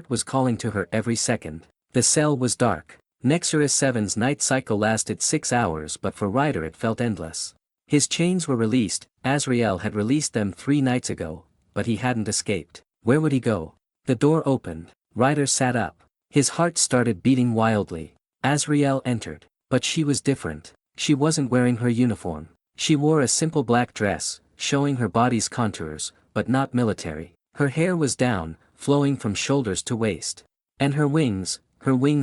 was calling to her every second. The cell was dark. Nexus 7's night cycle lasted 6 hours, but for Ryder it felt endless. His chains were released. Azraelle had released them 3 nights ago, but he hadn't escaped. Where would he go? The door opened. Ryder sat up. His heart started beating wildly. Azraelle entered. But she was different. She wasn't wearing her uniform. She wore a simple black dress, showing her body's contours, but not military. Her hair was down, flowing from shoulders to waist. And her wings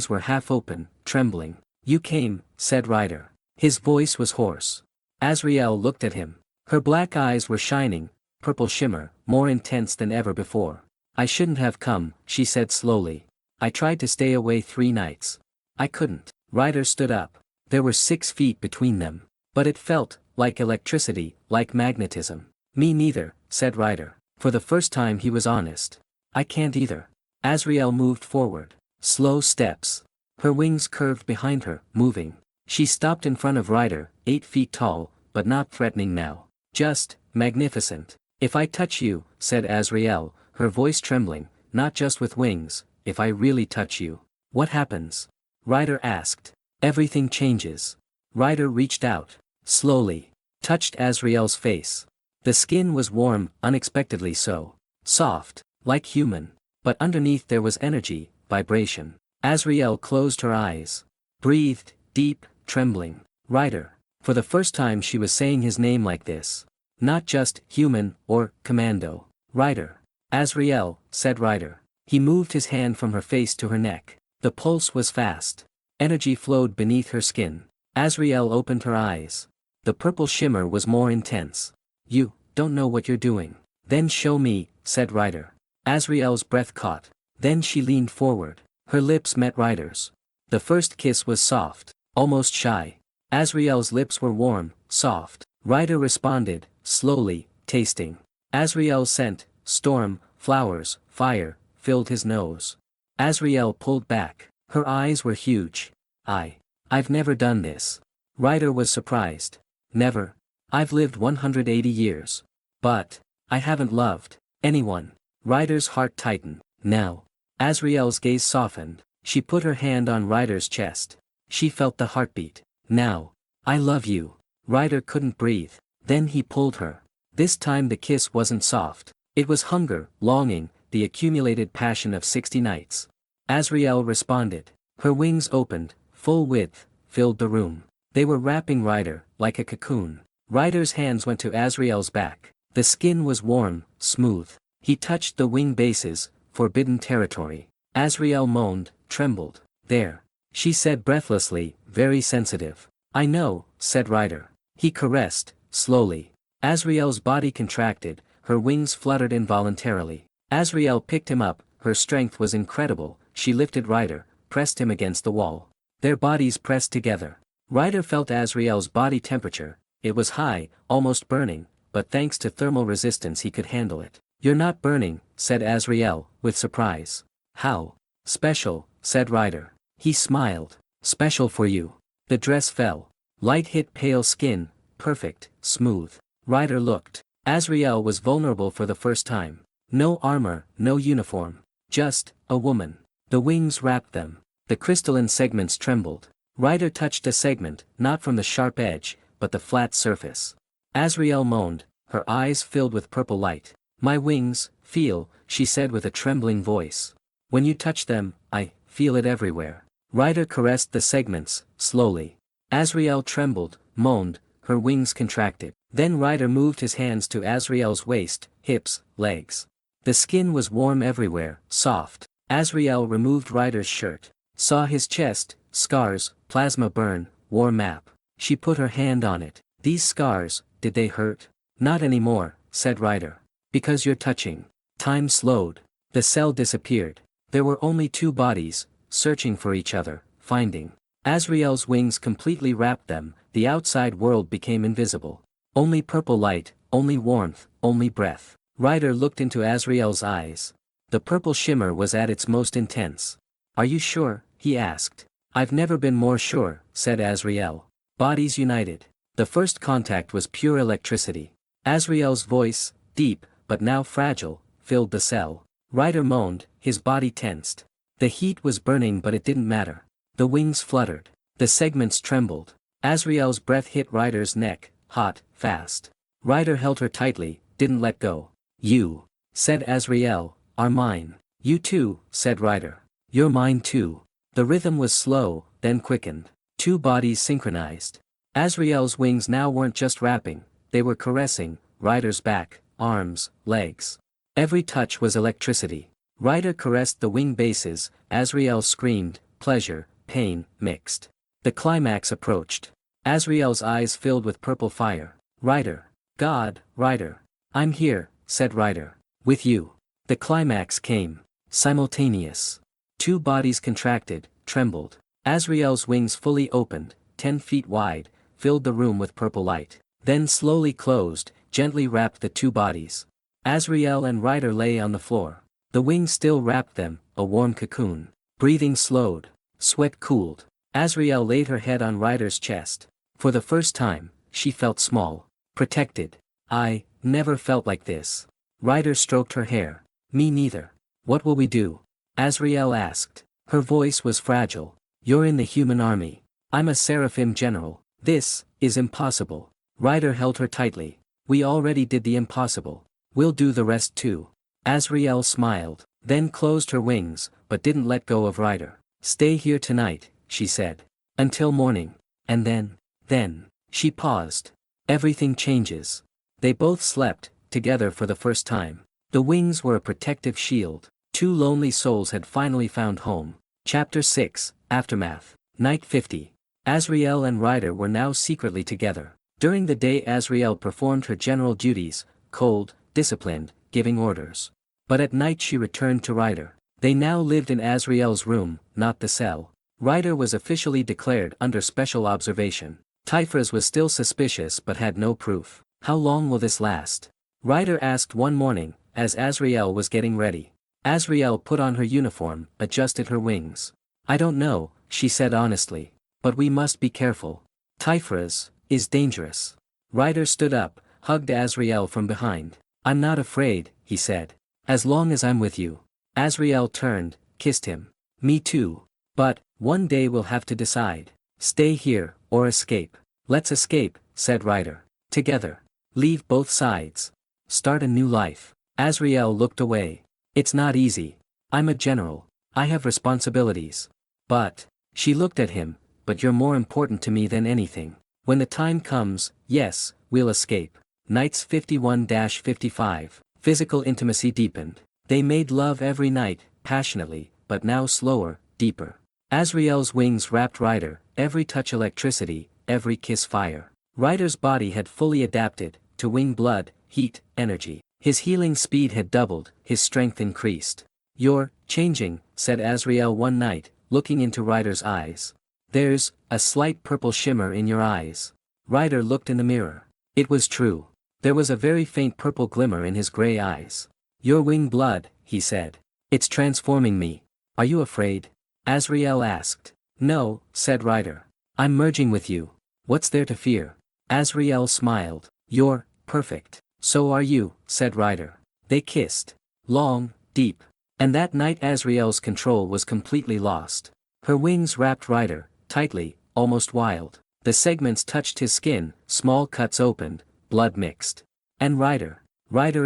were half open, trembling. "You came," said Ryder. His voice was hoarse. Azraelle looked at him. Her black eyes were shining, purple shimmer, more intense than ever before. "I shouldn't have come," she said slowly. "I tried to stay away 3 nights. I couldn't." Ryder stood up. There were 6 feet between them. But it felt like electricity, like magnetism. "Me neither," said Ryder. For the first time he was honest. "I can't either." Azraelle moved forward. Slow steps. Her wings curved behind her, moving. She stopped in front of Ryder, 8 feet tall, but not threatening now. Just magnificent. "If I touch you," said Azraelle, her voice trembling, "not just with wings, if I really touch you, what happens?" Ryder asked. "Everything changes." Ryder reached out. Slowly. Touched Azraelle's face. The skin was warm, unexpectedly so. Soft, like human. But underneath there was energy, vibration. Azraelle closed her eyes. Breathed, deep, trembling. Ryder. For the first time she was saying his name like this. Not just human or commando. Ryder. "Azraelle," said Ryder. He moved his hand from her face to her neck. The pulse was fast. Energy flowed beneath her skin. Azraelle opened her eyes. The purple shimmer was more intense. "You don't know what you're doing." "Then show me," said Ryder. Azraelle's breath caught. Then she leaned forward. Her lips met Ryder's. The first kiss was soft, almost shy. Azraelle's lips were warm, soft. Ryder responded, slowly, tasting. Azraelle's scent, storm, flowers, fire, filled his nose. Azraelle pulled back. Her eyes were huge. I've never done this." Ryder was surprised. "Never? I've lived 180 years. But I haven't loved anyone." Ryder's heart tightened. "Now." Azraelle's gaze softened. She put her hand on Ryder's chest. She felt the heartbeat. "Now. I love you." Ryder couldn't breathe. Then he pulled her. This time the kiss wasn't soft. It was hunger, longing, the accumulated passion of 60 nights. Azraelle responded. Her wings opened, full width, filled the room. They were wrapping Ryder, like a cocoon. Ryder's hands went to Azraelle's back. The skin was warm, smooth. He touched the wing bases, forbidden territory. Azraelle moaned, trembled. "There," she said breathlessly, very sensitive. "I know," said Ryder. He caressed, slowly. Azraelle's body contracted, her wings fluttered involuntarily. Azraelle picked him up, her strength was incredible. She lifted Ryder, pressed him against the wall. Their bodies pressed together. Ryder felt Azraelle's body temperature. It was high, almost burning, but thanks to thermal resistance he could handle it. "You're not burning," said Azraelle, with surprise. "How?" "Special," said Ryder. He smiled. "Special for you." The dress fell. Light hit pale skin, perfect, smooth. Ryder looked. Azraelle was vulnerable for the first time. No armor, no uniform. Just a woman. The wings wrapped them. The crystalline segments trembled. Ryder touched a segment, not from the sharp edge, but the flat surface. Azraelle moaned, her eyes filled with purple light. "My wings, feel," she said with a trembling voice. "When you touch them, I feel it everywhere." Ryder caressed the segments, slowly. Azraelle trembled, moaned, her wings contracted. Then Ryder moved his hands to Azraelle's waist, hips, legs. The skin was warm everywhere, soft. Azraelle removed Ryder's shirt. Saw his chest, scars, plasma burn, war map. She put her hand on it. "These scars, did they hurt?" "Not anymore," said Ryder. "Because you're touching." Time slowed. The cell disappeared. There were only 2 bodies, searching for each other, finding. Azraelle's wings completely wrapped them, the outside world became invisible. Only purple light, only warmth, only breath. Ryder looked into Azraelle's eyes. The purple shimmer was at its most intense. "Are you sure?" he asked. "I've never been more sure," said Azraelle. Bodies united. The first contact was pure electricity. Azraelle's voice, deep, but now fragile, filled the cell. Ryder moaned, his body tensed. The heat was burning but it didn't matter. The wings fluttered. The segments trembled. Azraelle's breath hit Ryder's neck, hot, fast. Ryder held her tightly, didn't let go. You, said Azraelle, are mine. You too, said Ryder. You're mine too. The rhythm was slow, then quickened. Two bodies synchronized. Azraelle's wings now weren't just wrapping, they were caressing Ryder's back, arms, legs. Every touch was electricity. Ryder caressed the wing bases, Azraelle screamed, pleasure, pain, mixed. The climax approached. Azraelle's eyes filled with purple fire. Ryder. God, Ryder. I'm here, said Ryder. With you. The climax came. Simultaneous. Two bodies contracted, trembled. Azraelle's wings fully opened, 10 feet wide, filled the room with purple light. Then slowly closed, gently wrapped the two bodies. Azraelle and Ryder lay on the floor. The wings still wrapped them, a warm cocoon. Breathing slowed. Sweat cooled. Azraelle laid her head on Ryder's chest. For the first time, she felt small. Protected. I never felt like this. Ryder stroked her hair. Me neither. What will we do? Azraelle asked. Her voice was fragile. You're in the human army. I'm a Seraphim general. This is impossible. Ryder held her tightly. We already did the impossible. We'll do the rest too. Azraelle smiled, then closed her wings, but didn't let go of Ryder. Stay here tonight, she said. Until morning. And then, she paused. Everything changes. They both slept, together for the first time. The wings were a protective shield. Two lonely souls had finally found home. Chapter 6, Aftermath. Night 50. Azraelle and Ryder were now secretly together. During the day Azraelle performed her general duties, cold, disciplined, giving orders. But at night she returned to Ryder. They now lived in Azraelle's room, not the cell. Ryder was officially declared under special observation. Typhus was still suspicious but had no proof. How long will this last? Ryder asked one morning, as Azraelle was getting ready. Azraelle put on her uniform, adjusted her wings. I don't know, she said honestly. But we must be careful. Typhus is dangerous. Ryder stood up, hugged Azraelle from behind. I'm not afraid, he said. As long as I'm with you. Azraelle turned, kissed him. Me too. But, one day we'll have to decide. Stay here, or escape. Let's escape, said Ryder. Together. Leave both sides. Start a new life. Azraelle looked away. It's not easy. I'm a general. I have responsibilities. But, she looked at him, but you're more important to me than anything. When the time comes, yes, we'll escape. Nights 51-55. Physical intimacy deepened. They made love every night, passionately, but now slower, deeper. Azraelle's wings wrapped Ryder, every touch electricity, every kiss fire. Ryder's body had fully adapted, to wing blood, heat, energy. His healing speed had doubled, his strength increased. You're changing, said Azraelle one night, looking into Ryder's eyes. There's a slight purple shimmer in your eyes. Ryder looked in the mirror. It was true. There was a very faint purple glimmer in his gray eyes. Your wing blood, he said. It's transforming me. Are you afraid? Azraelle asked. No, said Ryder. I'm merging with you. What's there to fear? Azraelle smiled. You're perfect. So are you, said Ryder. They kissed. Long, deep. And that night Azraelle's control was completely lost. Her wings wrapped Ryder, tightly, almost wild. The segments touched his skin, small cuts opened, blood mixed. And Ryder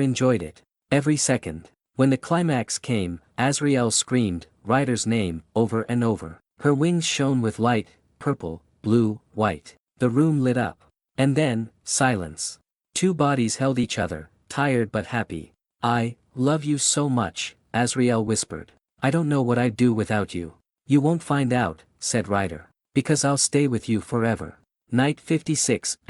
enjoyed it. Every second. When the climax came, Azraelle screamed Ryder's name over and over. Her wings shone with light, purple, blue, white. The room lit up. And then, silence. Two bodies held each other, tired but happy. I love you so much, Azraelle whispered. I don't know what I'd do without you. You won't find out, said Ryder. Because I'll stay with you forever. Night 56 ***.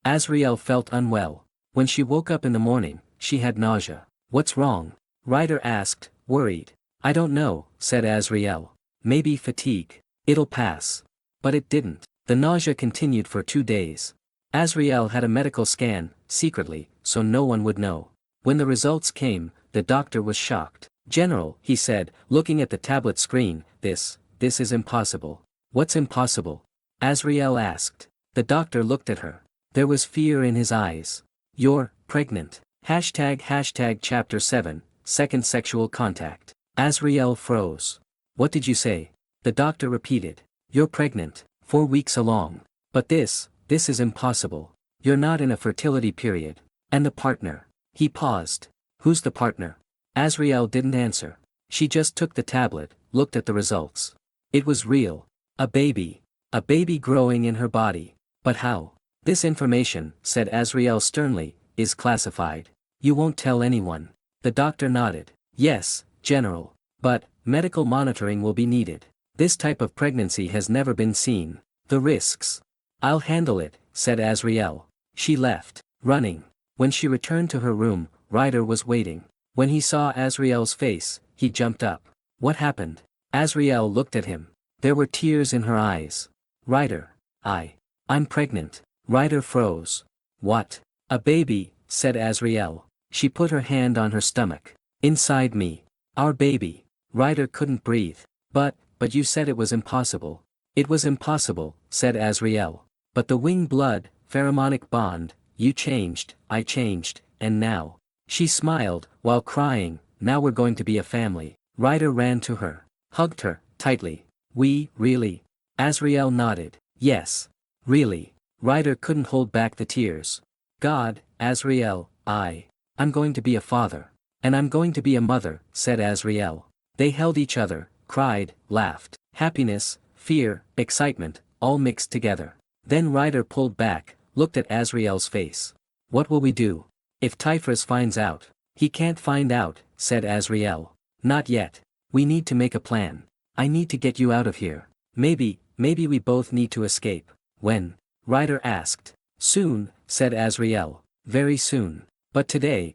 Azraelle felt unwell. When she woke up in the morning, she had nausea. What's wrong? Ryder asked, worried. I don't know, said Azraelle. Maybe fatigue. It'll pass. But it didn't. The nausea continued for 2 days. Azraelle had a medical scan, secretly, so no one would know. When the results came, the doctor was shocked. General, he said, looking at the tablet screen, this is impossible. What's impossible? Azraelle asked. The doctor looked at her. There was fear in his eyes. You're pregnant. ##Chapter 7, Second Sexual Contact. Azraelle froze. What did you say? The doctor repeated. You're pregnant, 4 weeks along. But this is impossible. You're not in a fertility period. And the partner? He paused. Who's the partner? Azraelle didn't answer. She just took the tablet, looked at the results. It was real. A baby. A baby growing in her body. But how? This information, said Azraelle sternly, is classified. You won't tell anyone. The doctor nodded. Yes, General. But, medical monitoring will be needed. This type of pregnancy has never been seen. The risks. I'll handle it, said Azraelle. She left, running. When she returned to her room, Ryder was waiting. When he saw Azraelle's face, he jumped up. What happened? Azraelle looked at him. There were tears in her eyes. Ryder. I'm pregnant. Ryder froze. What? A baby, said Azraelle. She put her hand on her stomach. Inside me. Our baby. Ryder couldn't breathe. But you said it was impossible. It was impossible, said Azraelle. But the wing blood, pheromonic bond, you changed, I changed, and now. She smiled, while crying, now we're going to be a family. Ryder ran to her. Hugged her, tightly. We, really? Azraelle nodded. Yes. Really. Ryder couldn't hold back the tears. God, Azraelle, I'm going to be a father. And I'm going to be a mother, said Azraelle. They held each other, cried, laughed. Happiness, fear, excitement, all mixed together. Then Ryder pulled back, looked at Azraelle's face. What will we do? If Typhus finds out. He can't find out, said Azraelle. Not yet. We need to make a plan. I need to get you out of here. Maybe we both need to escape. When? Ryder asked. Soon, said Azraelle. Very soon. But today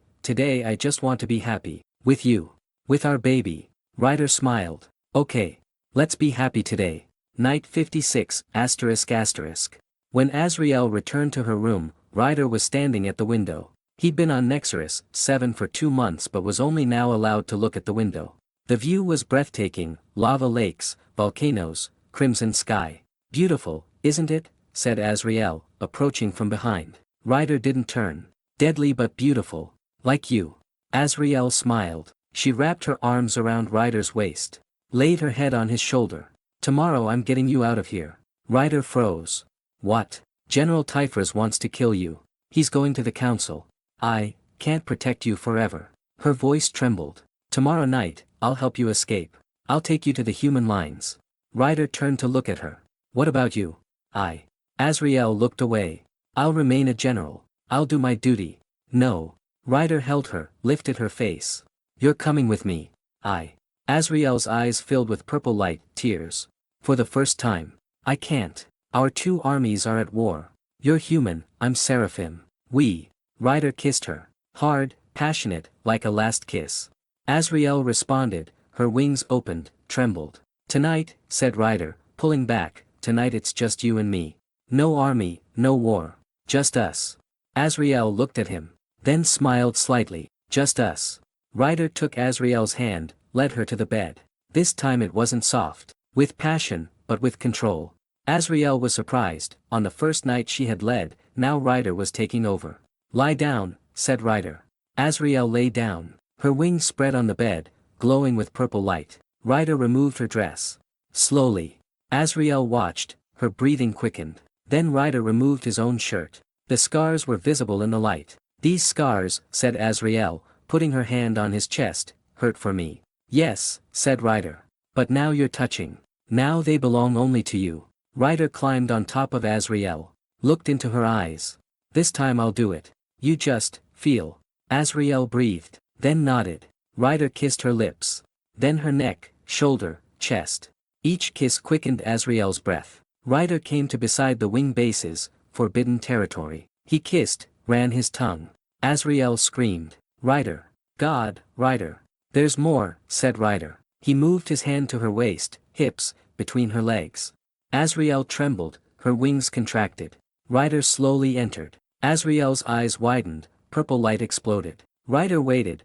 I just want to be happy. With you. With our baby. Ryder smiled. Okay. Let's be happy today. Night 56, ***. When Azraelle returned to her room, Ryder was standing at the window. He'd been on Nexus 7 for 2 months but was only now allowed to look at the window. The view was breathtaking, lava lakes, volcanoes, crimson sky. Beautiful, isn't it? Said Azraelle, approaching from behind. Ryder didn't turn. Deadly but beautiful. Like you. Azraelle smiled. She wrapped her arms around Ryder's waist. Laid her head on his shoulder. Tomorrow I'm getting you out of here. Ryder froze. What? General Typhus wants to kill you. He's going to the council. I can't protect you forever. Her voice trembled. Tomorrow night, I'll help you escape. I'll take you to the human lines. Ryder turned to look at her. What about you? Azraelle looked away. I'll remain a general. I'll do my duty. No. Ryder held her, lifted her face. You're coming with me. Azraelle's eyes filled with purple light, tears. For the first time. I can't. Our 2 armies are at war. You're human, I'm Seraphim. Ryder kissed her. Hard, passionate, like a last kiss. Azraelle responded, her wings opened, trembled. Tonight, said Ryder, pulling back, tonight it's just you and me. No army, no war. Just us. Azraelle looked at him. Then smiled slightly. Just us. Ryder took Azraelle's hand, led her to the bed. This time it wasn't soft. With passion, but with control. Azraelle was surprised. On the first night she had led, now Ryder was taking over. Lie down, said Ryder. Azraelle lay down. Her wings spread on the bed, glowing with purple light. Ryder removed her dress. Slowly. Azraelle watched, her breathing quickened. Then Ryder removed his own shirt. The scars were visible in the light. These scars, said Azraelle, putting her hand on his chest, hurt for me. Yes, said Ryder. But now you're touching. Now they belong only to you. Ryder climbed on top of Azraelle. Looked into her eyes. This time I'll do it. You just, feel. Azraelle breathed, then nodded. Ryder kissed her lips. Then her neck, shoulder, chest. Each kiss quickened Azraelle's breath. Ryder came to beside the wing bases, forbidden territory. He kissed, ran his tongue. Azraelle screamed. Ryder. God, Ryder. There's more, said Ryder. He moved his hand to her waist, hips, between her legs. Azraelle trembled, her wings contracted. Ryder slowly entered. Azraelle's eyes widened, purple light exploded. Ryder waited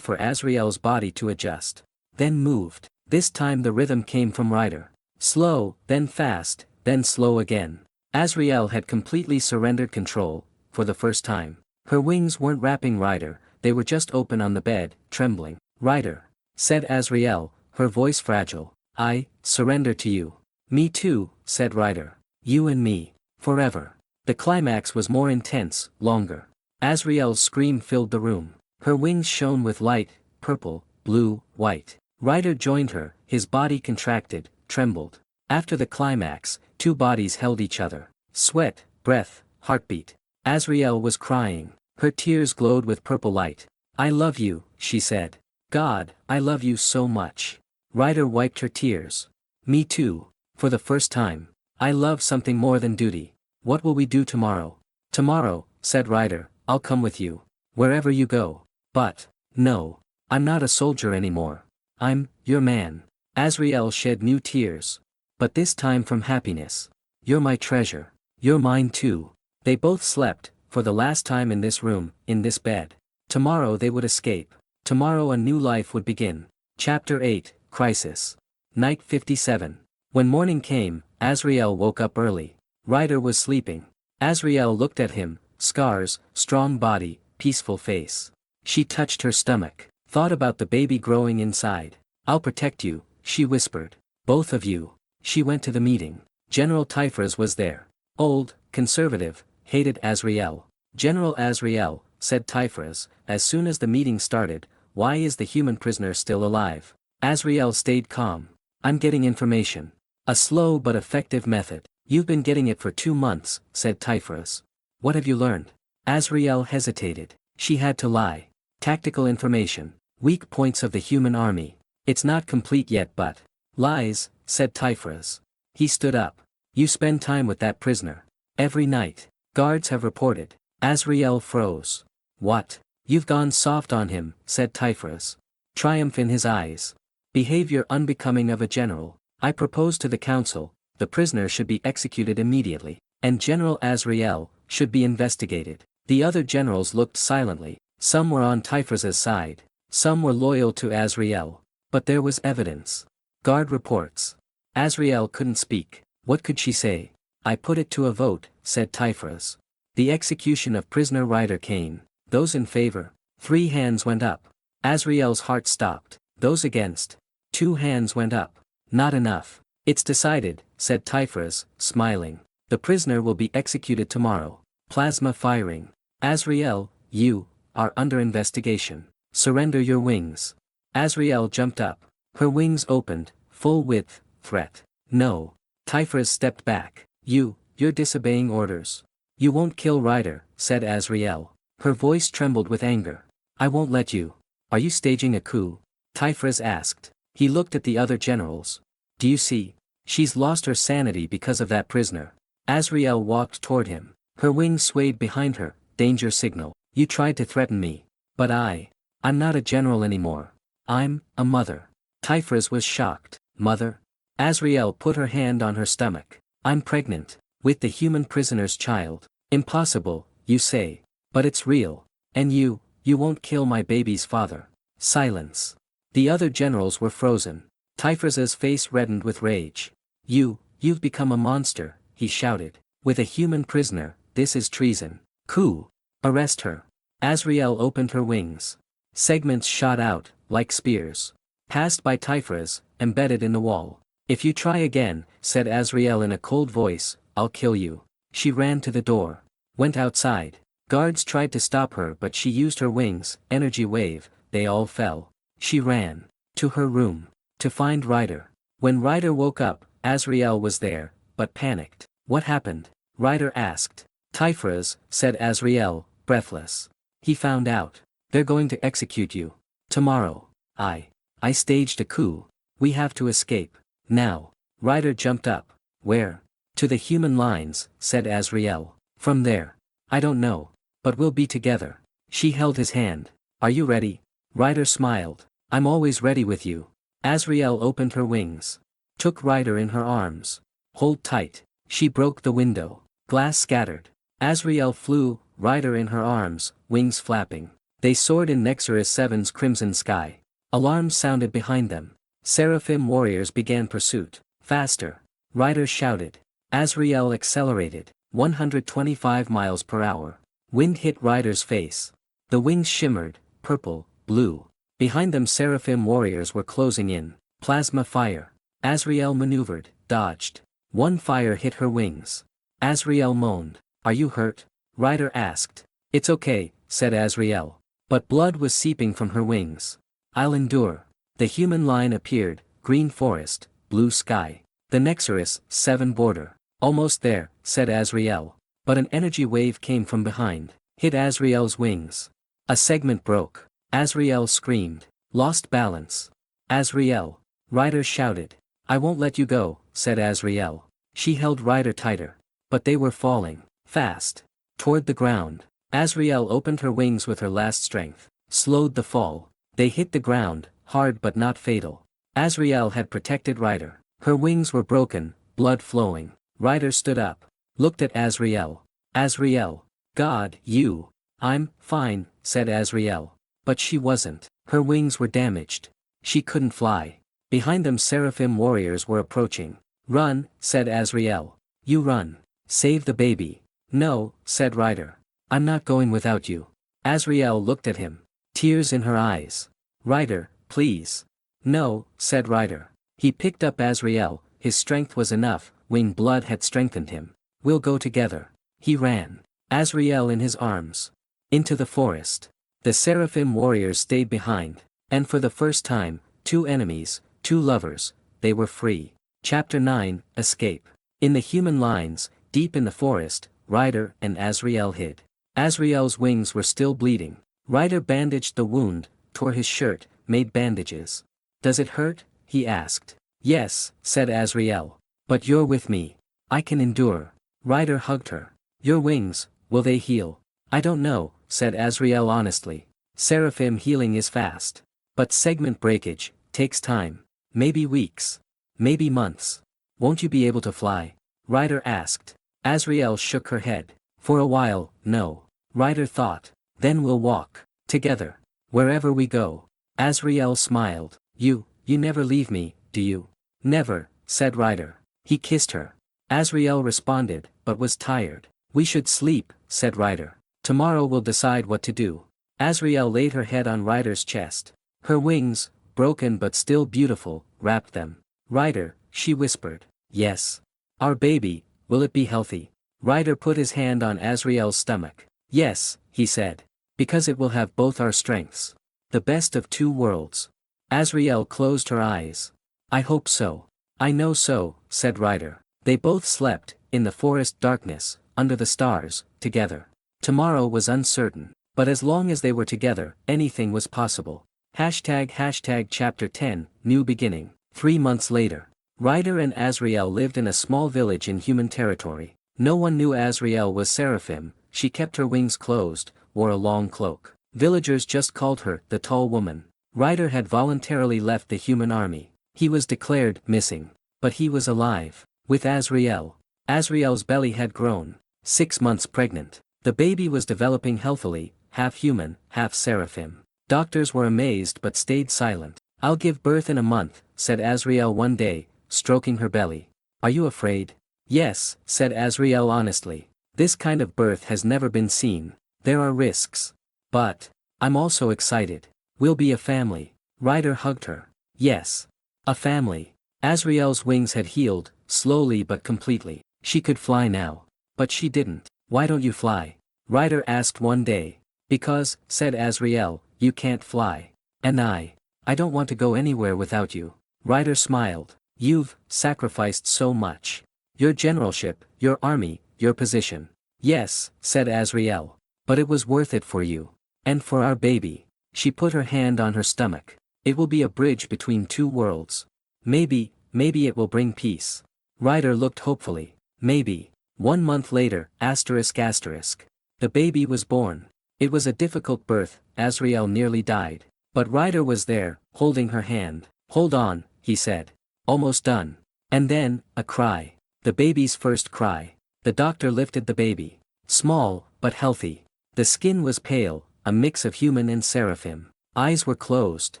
for Azraelle's body to adjust. Then moved. This time the rhythm came from Ryder. Slow, then fast, then slow again. Azraelle had completely surrendered control, for the first time. Her wings weren't wrapping Ryder, they were just open on the bed, trembling. Ryder. said Azraelle, her voice fragile. I surrender to you. Me too, said Ryder. You and me. Forever. The climax was more intense, longer. Azraelle's scream filled the room. Her wings shone with light, purple, blue, white. Ryder joined her, his body contracted, trembled. After the climax, two bodies held each other. Sweat, breath, heartbeat. Azraelle was crying. Her tears glowed with purple light. I love you, she said. God, I love you so much. Ryder wiped her tears. Me too. For the first time. I love something more than duty. What will we do tomorrow? Tomorrow, said Ryder, I'll come with you. Wherever you go. But, no. I'm not a soldier anymore. I'm your man. Azraelle shed new tears. But this time from happiness. You're my treasure. You're mine too. They both slept, for the last time in this room, in this bed. Tomorrow they would escape. Tomorrow a new life would begin. Chapter 8, Crisis. Night 57. When morning came, Azraelle woke up early. Ryder was sleeping. Azraelle looked at him, scars, strong body, peaceful face. She touched her stomach, thought about the baby growing inside. I'll protect you, she whispered. Both of you. She went to the meeting. General Typhus was there. Old, conservative, hated Azraelle. General Azraelle, said Typhus, as soon as the meeting started, why is the human prisoner still alive? Azraelle stayed calm. I'm getting information. A slow but effective method. You've been getting it for 2 months, said Typhus. What have you learned? Azraelle hesitated. She had to lie. Tactical information. Weak points of the human army. It's not complete yet but. Lies, said Typhus. He stood up. You spend time with that prisoner. Every night. Guards have reported. Azraelle froze. What? You've gone soft on him, said Typhus. Triumph in his eyes. Behavior unbecoming of a general. I propose to the council, the prisoner should be executed immediately, and General Azraelle should be investigated. The other generals looked silently. Some were on Typhus's side. Some were loyal to Azraelle. But there was evidence. Guard reports. Azraelle couldn't speak. What could she say? I put it to a vote, said Typhus. The execution of prisoner Ryder Kain. Those in favor. 3 hands went up. Azraelle's heart stopped. Those against. 2 hands went up. Not enough. It's decided, said Typhus, smiling. The prisoner will be executed tomorrow. Plasma firing. Azraelle, you are under investigation. Surrender your wings. Azraelle jumped up. Her wings opened, full width, threat. No. Typhus stepped back. You're disobeying orders. You won't kill Ryder, said Azraelle. Her voice trembled with anger. I won't let you. Are you staging a coup? Typhus asked. He looked at the other generals. Do you see? She's lost her sanity because of that prisoner. Azraelle walked toward him. Her wings swayed behind her. Danger signal. You tried to threaten me. But I'm not a general anymore. I'm a mother. Typhus was shocked. Mother? Azraelle put her hand on her stomach. I'm pregnant. With the human prisoner's child. Impossible, you say. But it's real. And you won't kill my baby's father. Silence. The other generals were frozen. Typhus's face reddened with rage. You've become a monster, he shouted. With a human prisoner, this is treason. Coup. Arrest her. Azraelle opened her wings. Segments shot out, like spears. Passed by Typhus, embedded in the wall. If you try again, said Azraelle in a cold voice, I'll kill you. She ran to the door. Went outside. Guards tried to stop her but she used her wings, energy wave, they all fell. She ran. To her room. To find Ryder. When Ryder woke up, Azraelle was there, but panicked. What happened? Ryder asked. Typhus, said Azraelle, breathless. He found out. They're going to execute you. Tomorrow. I staged a coup. We have to escape. Now. Ryder jumped up. Where? To the human lines, said Azraelle. From there. I don't know. But we'll be together. She held his hand. Are you ready? Ryder smiled. I'm always ready with you. Azraelle opened her wings. Took Ryder in her arms. Hold tight. She broke the window. Glass scattered. Azraelle flew, Ryder in her arms, wings flapping. They soared in Nexus 7's crimson sky. Alarms sounded behind them. Seraphim warriors began pursuit. Faster. Ryder shouted. Azraelle accelerated. 125 miles per hour. Wind hit Ryder's face. The wings shimmered, purple, blue. Behind them Seraphim warriors were closing in. Plasma fire. Azraelle maneuvered, dodged. One fire hit her wings. Azraelle moaned. "Are you hurt?" Ryder asked. "It's okay," said Azraelle. But blood was seeping from her wings. "I'll endure." The human line appeared, green forest, blue sky. The Nexarus, 7 border. "Almost there," said Azraelle. But an energy wave came from behind, hit Azraelle's wings. A segment broke. Azraelle screamed. Lost balance. "Azraelle!" Ryder shouted. "I won't let you go," said Azraelle. She held Ryder tighter. But they were falling, fast, toward the ground. Azraelle opened her wings with her last strength, slowed the fall. They hit the ground, hard but not fatal. Azraelle had protected Ryder. Her wings were broken, blood flowing. Ryder stood up, looked at Azraelle. "Azraelle." "God, you." "I'm fine," said Azraelle. But she wasn't. Her wings were damaged. She couldn't fly. Behind them Seraphim warriors were approaching. "Run," said Azraelle. "You run. Save the baby." "No," said Ryder. "I'm not going without you." Azraelle looked at him. Tears in her eyes. "Ryder, please." "No," said Ryder. He picked up Azraelle, his strength was enough, wing blood had strengthened him. "We'll go together." He ran. Azraelle in his arms. Into the forest. The Seraphim warriors stayed behind. And for the first time, 2 enemies, 2 lovers, they were free. Chapter 9, Escape. In the human lines, deep in the forest, Ryder and Azraelle hid. Azraelle's wings were still bleeding. Ryder bandaged the wound, tore his shirt, made bandages. "Does it hurt?" he asked. "Yes," said Azraelle. "But you're with me. I can endure." Ryder hugged her. "Your wings, will they heal?" "I don't know," said Azraelle honestly. "Seraphim healing is fast. But segment breakage takes time. Maybe weeks. Maybe months." "Won't you be able to fly?" Ryder asked. Azraelle shook her head. "For a while, no." Ryder thought. "Then we'll walk. Together. Wherever we go." Azraelle smiled. You never leave me, do you?" "Never," said Ryder. He kissed her. Azraelle responded, but was tired. "We should sleep," said Ryder. "Tomorrow we'll decide what to do." Azraelle laid her head on Ryder's chest. Her wings, broken but still beautiful, wrapped them. "Ryder," she whispered. "Yes." "Our baby, will it be healthy?" Ryder put his hand on Azraelle's stomach. "Yes," he said. "Because it will have both our strengths. The best of 2 worlds." Azraelle closed her eyes. "I hope so." "I know so," said Ryder. They both slept, in the forest darkness, under the stars, together. Tomorrow was uncertain, but as long as they were together, anything was possible. Chapter 10, New Beginning. 3 months later. Ryder and Azraelle lived in a small village in human territory. No one knew Azraelle was Seraphim, she kept her wings closed, wore a long cloak. Villagers just called her the Tall Woman. Ryder had voluntarily left the human army. He was declared missing. But he was alive. With Azraelle. Azraelle's belly had grown. 6 months pregnant. The baby was developing healthily, half human, half Seraphim. Doctors were amazed but stayed silent. "I'll give birth in a month," said Azraelle one day, stroking her belly. "Are you afraid?" "Yes," said Azraelle honestly. "This kind of birth has never been seen. There are risks. But I'm also excited. We'll be a family." Ryder hugged her. "Yes. A family." Azraelle's wings had healed, slowly but completely. She could fly now. But she didn't. "Why don't you fly?" Ryder asked one day. "Because," said Azraelle, "you can't fly. And I don't want to go anywhere without you." Ryder smiled. "You've sacrificed so much. Your generalship, your army, your position." "Yes," said Azraelle. "But it was worth it for you. And for our baby." She put her hand on her stomach. "It will be a bridge between 2 worlds. Maybe it will bring peace." Ryder looked hopefully. "Maybe." 1 month later, ***. The baby was born. It was a difficult birth, Azraelle nearly died. But Ryder was there, holding her hand. "Hold on," he said. "Almost done." And then, a cry. The baby's first cry. The doctor lifted the baby. Small, but healthy. The skin was pale, a mix of human and Seraphim. Eyes were closed.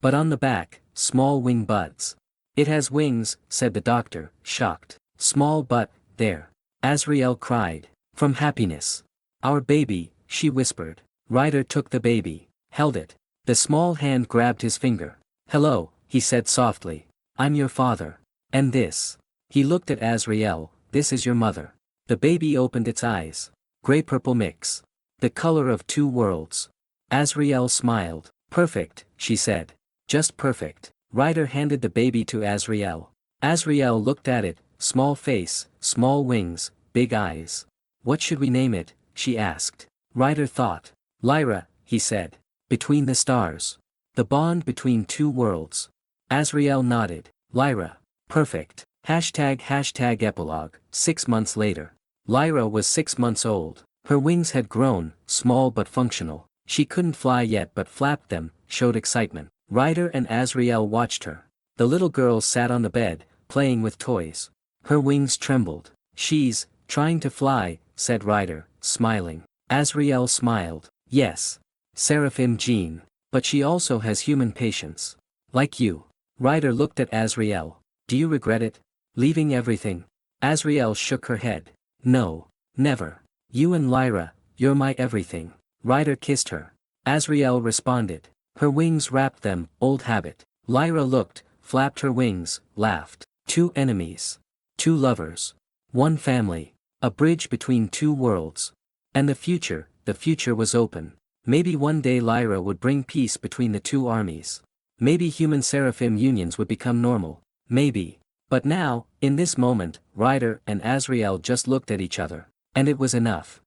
But on the back, small wing buds. "It has wings," said the doctor, shocked. "Small but, there." Azraelle cried. From happiness. "Our baby," she whispered. Ryder took the baby, held it. The small hand grabbed his finger. "Hello," he said softly. "I'm your father. And this." He looked at Azraelle. "This is your mother." The baby opened its eyes. Gray-purple mix. The color of two worlds. Azraelle smiled. "Perfect," she said. "Just perfect." Ryder handed the baby to Azraelle. Azraelle looked at it, small face, small wings, big eyes. "What should we name it?" she asked. Ryder thought. "Lyra," he said. "Between the stars. The bond between two worlds." Azraelle nodded. "Lyra. Perfect." Epilogue. 6 months later. Lyra was 6 months old. Her wings had grown, small but functional. She couldn't fly yet but flapped them, showed excitement. Ryder and Azraelle watched her. The little girl sat on the bed, playing with toys. Her wings trembled. "She's trying to fly," said Ryder, smiling. Azraelle smiled. "Yes. Seraphim gene. But she also has human patience. Like you." Ryder looked at Azraelle. "Do you regret it? Leaving everything?" Azraelle shook her head. "No. Never. You and Lyra, you're my everything." Ryder kissed her. Azraelle responded. Her wings wrapped them, old habit. Lyra looked, flapped her wings, laughed. Two enemies. Two lovers. One family. A bridge between two worlds. And the future was open. Maybe one day Lyra would bring peace between the two armies. Maybe human Seraphim unions would become normal. Maybe. But now, in this moment, Ryder and Azraelle just looked at each other. And it was enough.